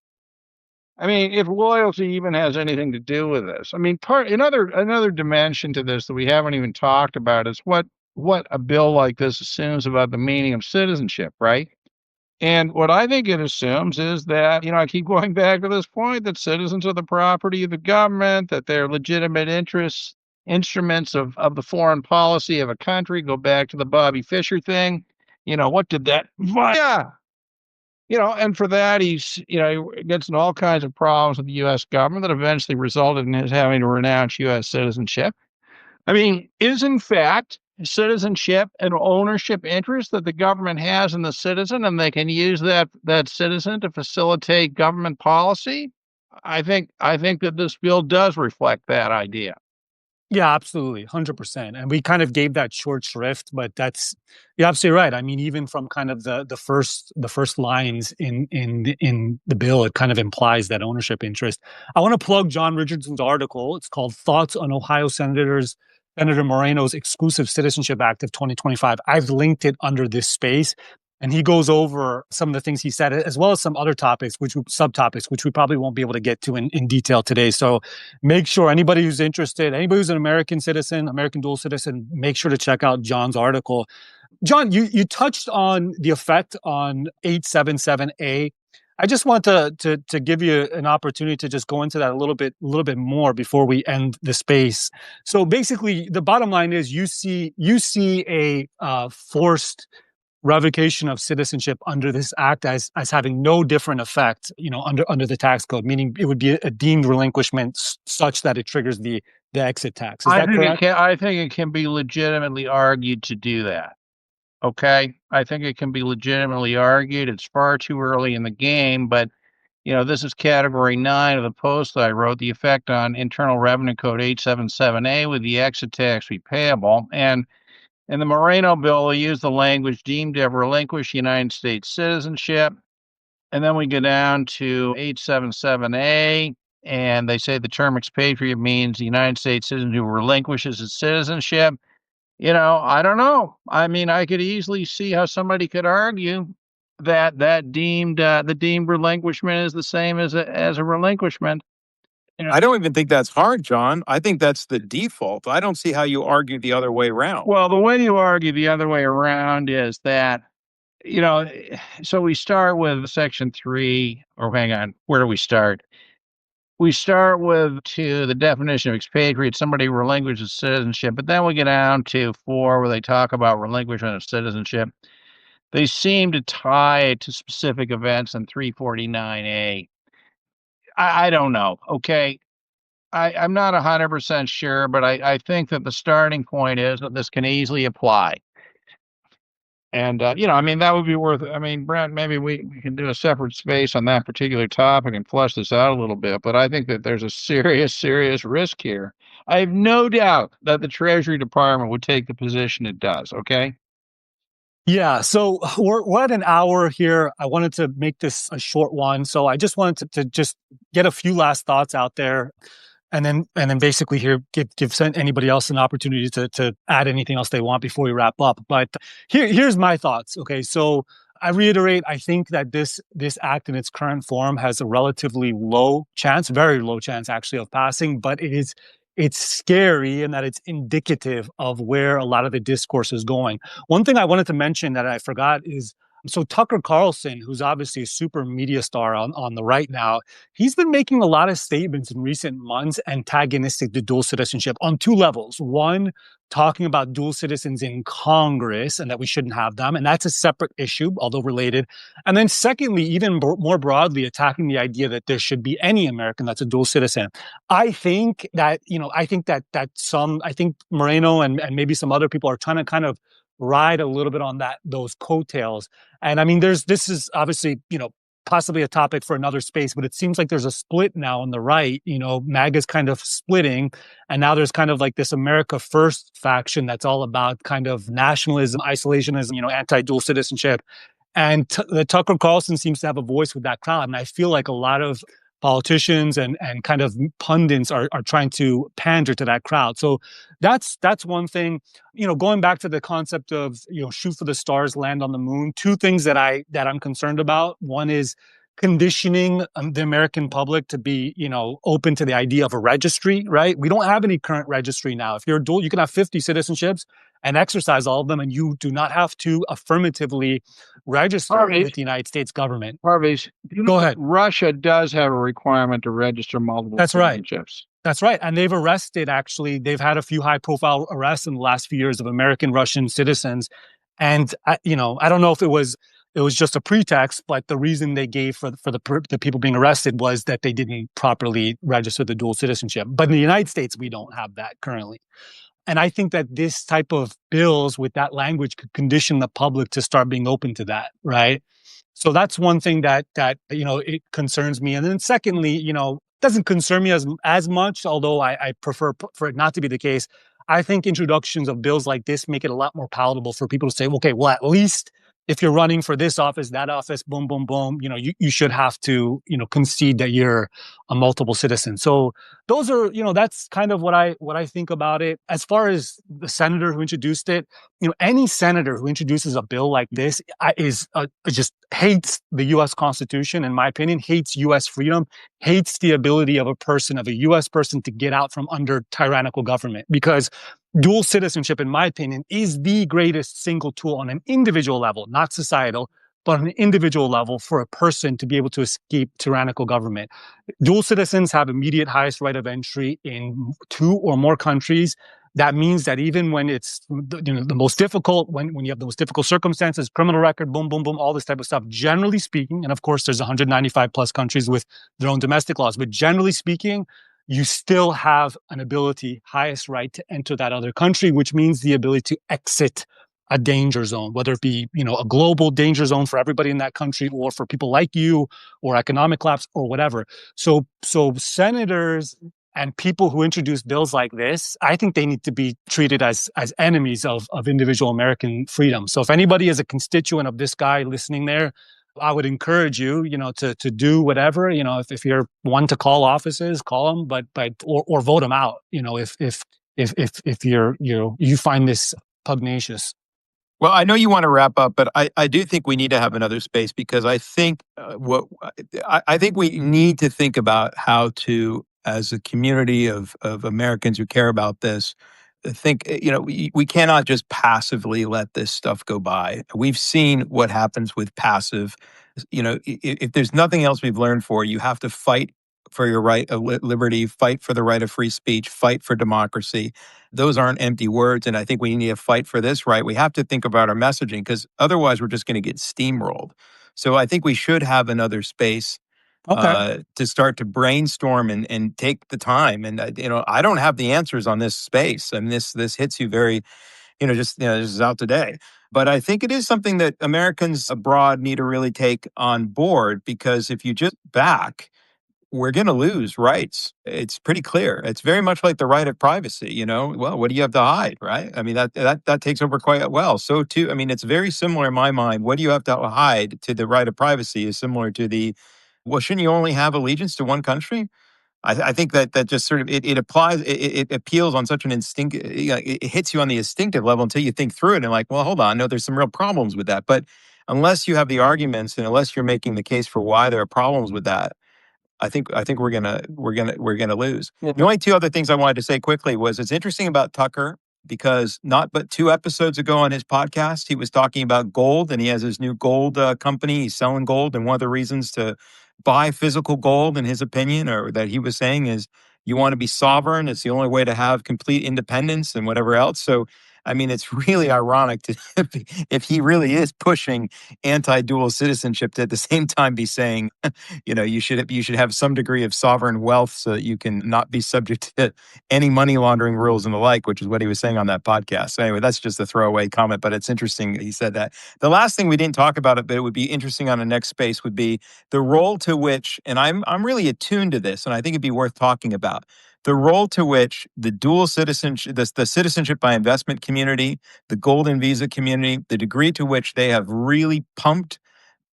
I mean, if loyalty even has anything to do with this. I mean, another dimension to this that we haven't even talked about is what a bill like this assumes about the meaning of citizenship, right? And what I think it assumes is that, I keep going back to this point, that citizens are the property of the government, that they're legitimate instruments of the foreign policy of a country. Go back to the Bobby Fischer thing. What did that? Yeah. And for that, he gets in all kinds of problems with the U.S. government that eventually resulted in his having to renounce U.S. citizenship. I mean, is in fact citizenship an ownership interest that the government has in the citizen, and they can use that citizen to facilitate government policy? I think that this bill does reflect that idea. Yeah, absolutely, 100%. And we kind of gave that short shrift, but you're absolutely right. I mean, even from kind of the first lines in the bill, it kind of implies that ownership interest. I want to plug John Richardson's article. It's called "Thoughts on Ohio Senator Moreno's Exclusive Citizenship Act of 2025." I've linked it under this space. And he goes over some of the things he said, as well as some other topics, subtopics, which we probably won't be able to get to in detail today. So make sure anybody who's interested, anybody who's an American citizen, American dual citizen, make sure to check out John's article. John, you touched on the effect on 877A. I just want to give you an opportunity to just go into that a little bit more before we end the space. So basically, the bottom line is you see a forced revocation of citizenship under this act as having no different effect, under the tax code, meaning it would be a deemed relinquishment such that it triggers the exit tax. Is that correct? I think it can be legitimately argued to do that. Okay, I think it can be legitimately argued. It's far too early in the game, but this is category 9 of the post that I wrote. The effect on Internal Revenue Code 877A with the exit tax be payable. And in the Moreno bill, they use the language deemed to have relinquished United States citizenship. And then we go down to 877A, and they say the term expatriate means the United States citizen who relinquishes his citizenship. I don't know. I mean, I could easily see how somebody could argue that the deemed relinquishment is the same as a relinquishment. I don't even think that's hard, John. I think that's the default. I don't see how you argue the other way around. Well, the way you argue the other way around is that, so we start with Section 3, or hang on, where do we start? We start with the definition of expatriate, somebody relinquishes citizenship, but then we get down to 4, where they talk about relinquishment of citizenship. They seem to tie it to specific events in 349A. I don't know. Okay. I'm not 100% sure, but I think that the starting point is that this can easily apply. And, I mean, that would be Brent, maybe we can do a separate space on that particular topic and flesh this out a little bit. But I think that there's a serious, serious risk here. I have no doubt that the Treasury Department would take the position it does. Okay. Yeah, so we're at an hour here. I wanted to make this a short one. So I just wanted to just get a few last thoughts out there. And then basically here give anybody else an opportunity to add anything else they want before we wrap up. But here's my thoughts. Okay, so I reiterate, I think that this act in its current form has a relatively low chance, very low chance actually, of passing, but it's scary in that it's indicative of where a lot of the discourse is going. One thing I wanted to mention that I forgot is, so Tucker Carlson, who's obviously a super media star on the right now, he's been making a lot of statements in recent months antagonistic to dual citizenship on 2 levels. One, talking about dual citizens in Congress and that we shouldn't have them. And that's a separate issue, although related. And then secondly, even more broadly, attacking the idea that there should be any American that's a dual citizen. I think that, I think Moreno and maybe some other people are trying to kind of ride a little bit on those coattails. And I mean, this is obviously, possibly a topic for another space, but it seems like there's a split now on the right. MAGA's kind of splitting, and now there's kind of like this America First faction that's all about kind of nationalism, isolationism, anti-dual citizenship. And the Tucker Carlson seems to have a voice with that crowd. And I feel like a lot of politicians and kind of pundits are trying to pander to that crowd. So that's one thing. Going back to the concept of shoot for the stars, land on the moon. 2 things that I'm concerned about. One is conditioning the American public to be open to the idea of a registry. Right? We don't have any current registry now. If you're dual, you can have 50 citizenships and exercise all of them, and you do not have to affirmatively register with the United States government. Parviz, go ahead. Russia does have a requirement to register multiple citizenships. That's right. And they've had a few high-profile arrests in the last few years of American Russian citizens. And, I don't know if it was just a pretext, but the reason they gave for the people being arrested was that they didn't properly register the dual citizenship. But in the United States, we don't have that currently. And I think that this type of bills with that language could condition the public to start being open to that, right? So that's one thing that it concerns me. And then secondly, doesn't concern me as much, although I prefer for it not to be the case. I think introductions of bills like this make it a lot more palatable for people to say, okay, well, at least if you're running for this office, that office, boom, boom, boom, you should have to, concede that you're a multiple citizen. So those are, that's kind of what I think about it. As far as the senator who introduced it, any senator who introduces a bill like this is just hates the U.S. Constitution, in my opinion, hates U.S. freedom, hates the ability of a U.S. person to get out from under tyrannical government, because dual citizenship, in my opinion, is the greatest single tool on an individual level, not societal, but on an individual level for a person to be able to escape tyrannical government. Dual citizens have immediate highest right of entry in 2 or more countries. That means that even when it's the most difficult, when you have the most difficult circumstances, criminal record, boom, boom, boom, all this type of stuff, generally speaking, and of course there's 195 plus countries with their own domestic laws, but generally speaking, you still have an ability, highest right to enter that other country, which means the ability to exit a danger zone, whether it be, a global danger zone for everybody in that country or for people like you or economic collapse or whatever. So senators and people who introduce bills like this, I think they need to be treated as enemies of individual American freedom. So if anybody is a constituent of this guy listening there, I would encourage you, to do whatever, if you're one to call offices, call them, but or vote them out, if you find this pugnacious. Well, I know you want to wrap up, but I do think we need to have another space, because I think I think we need to think about how to, as a community of Americans who care about this, think, we cannot just passively let this stuff go by. We've seen what happens with passive. If there's nothing else we've learned, you have to fight for your right of liberty, fight for the right of free speech, fight for democracy. Those aren't empty words. And I think we need to fight for this right. We have to think about our messaging, because otherwise we're just going to get steamrolled. So I think we should have another space to start to brainstorm and take the time. And, I don't have the answers on this space. I mean, this hits you very, this is out today. But I think it is something that Americans abroad need to really take on board, because if you just back, we're going to lose rights. It's pretty clear. It's very much like the right of privacy, Well, what do you have to hide, right? I mean, that takes over quite well. So too, I mean, it's very similar in my mind. What do you have to hide to the right of privacy is similar to well, shouldn't you only have allegiance to one country? I think that just sort of, it applies, it appeals on such an instinct, it hits you on the instinctive level until you think through it and like, well, hold on, no, there's some real problems with that. But unless you have the arguments and unless you're making the case for why there are problems with that, I think we're gonna lose. Yeah. The only 2 other things I wanted to say quickly was, it's interesting about Tucker, because not but 2 episodes ago on his podcast, he was talking about gold, and he has his new gold company. He's selling gold, and one of the reasons to buy physical gold, in his opinion, or that he was saying, is you want to be sovereign. It's the only way to have complete independence and whatever else. So, I mean, it's really ironic to if he really is pushing anti-dual citizenship, to at the same time be saying, you should have some degree of sovereign wealth so that you can not be subject to any money laundering rules and the like, which is what he was saying on that podcast. So anyway, that's just a throwaway comment, but it's interesting he said that. The last thing we didn't talk about it, but it would be interesting on the next space, would be the role to which, and I'm really attuned to this, and I think it'd be worth talking about, the role to which the dual citizenship, the citizenship by investment community, the golden visa community, the degree to which they have really pumped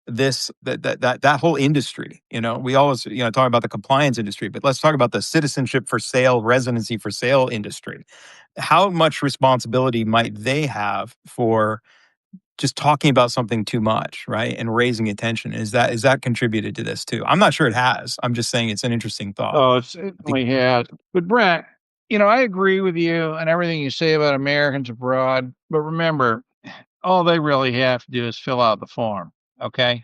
that whole industry. We always talk about the compliance industry, but let's talk about the citizenship for sale, residency for sale industry. How much responsibility might they have for just talking about something too much, right? And raising attention. Is that contributed to this too? I'm not sure it has. I'm just saying it's an interesting thought. Oh, it certainly has. But Brent, I agree with you and everything you say about Americans abroad. But remember, all they really have to do is fill out the form. Okay.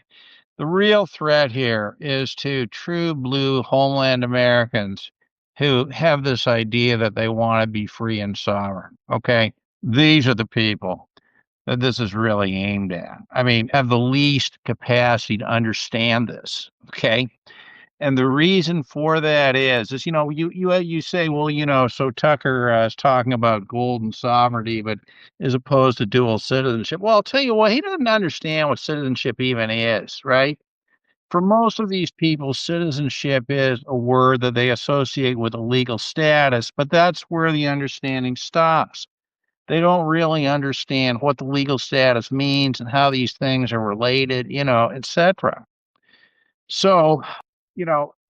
The real threat here is to true blue homeland Americans who have this idea that they want to be free and sovereign. Okay. These are the people that this is really aimed at. I mean, have the least capacity to understand this. Okay. And the reason for that is you say, well, so Tucker is talking about golden sovereignty, but as opposed to dual citizenship. Well, I'll tell you what, he doesn't understand what citizenship even is, right? For most of these people, citizenship is a word that they associate with a legal status, but that's where the understanding stops. They don't really understand what the legal status means and how these things are related, etc. So,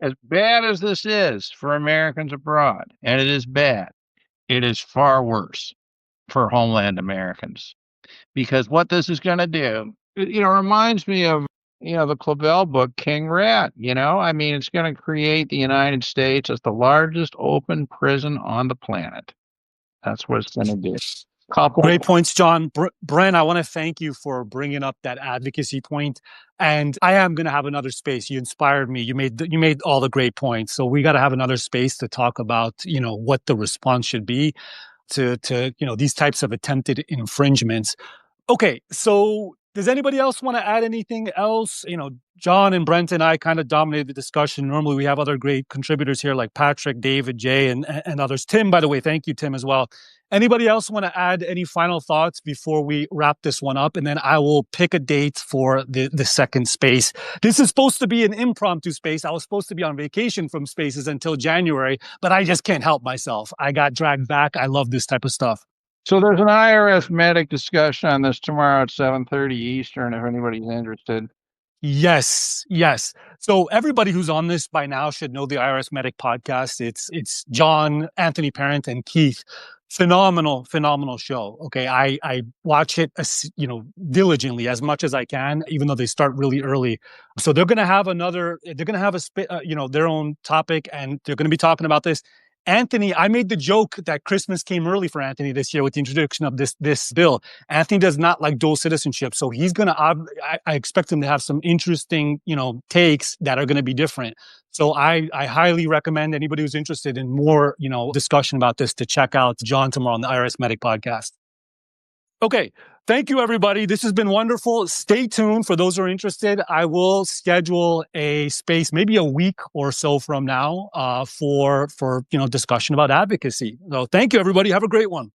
as bad as this is for Americans abroad, and it is bad, it is far worse for homeland Americans. Because what this is going to do, reminds me of, the Clavel book, King Rat. It's going to create the United States as the largest open prison on the planet. That's what it's going to do. Great points, John. Brent, I want to thank you for bringing up that advocacy point. And I am going to have another space. You inspired me. You made all the great points. So we got to have another space to talk about, what the response should be to these types of attempted infringements. Okay, so does anybody else want to add anything else? John and Brent and I kind of dominated the discussion. Normally we have other great contributors here like Patrick, David, Jay, and others. Tim, by the way, thank you, Tim, as well. Anybody else want to add any final thoughts before we wrap this one up? And then I will pick a date for the second space. This is supposed to be an impromptu space. I was supposed to be on vacation from spaces until January, but I just can't help myself. I got dragged back. I love this type of stuff. So there's an IRS medic discussion on this tomorrow at 7:30 Eastern, if anybody's interested. Yes. So everybody who's on this by now should know the IRS Medic podcast. It's John, Anthony Parent, and Keith. Phenomenal show. Okay, I watch it diligently as much as I can, even though they start really early. So they're gonna have their own topic, and they're gonna be talking about this. Anthony, I made the joke that Christmas came early for Anthony this year with the introduction of this bill. Anthony does not like dual citizenship, so he's gonna. I expect him to have some interesting, takes that are gonna be different. So I highly recommend anybody who's interested in more, discussion about this to check out John tomorrow on the IRS Medic podcast. Okay. Thank you, everybody. This has been wonderful. Stay tuned for those who are interested. I will schedule a space maybe a week or so from now for discussion about advocacy. So thank you, everybody. Have a great one.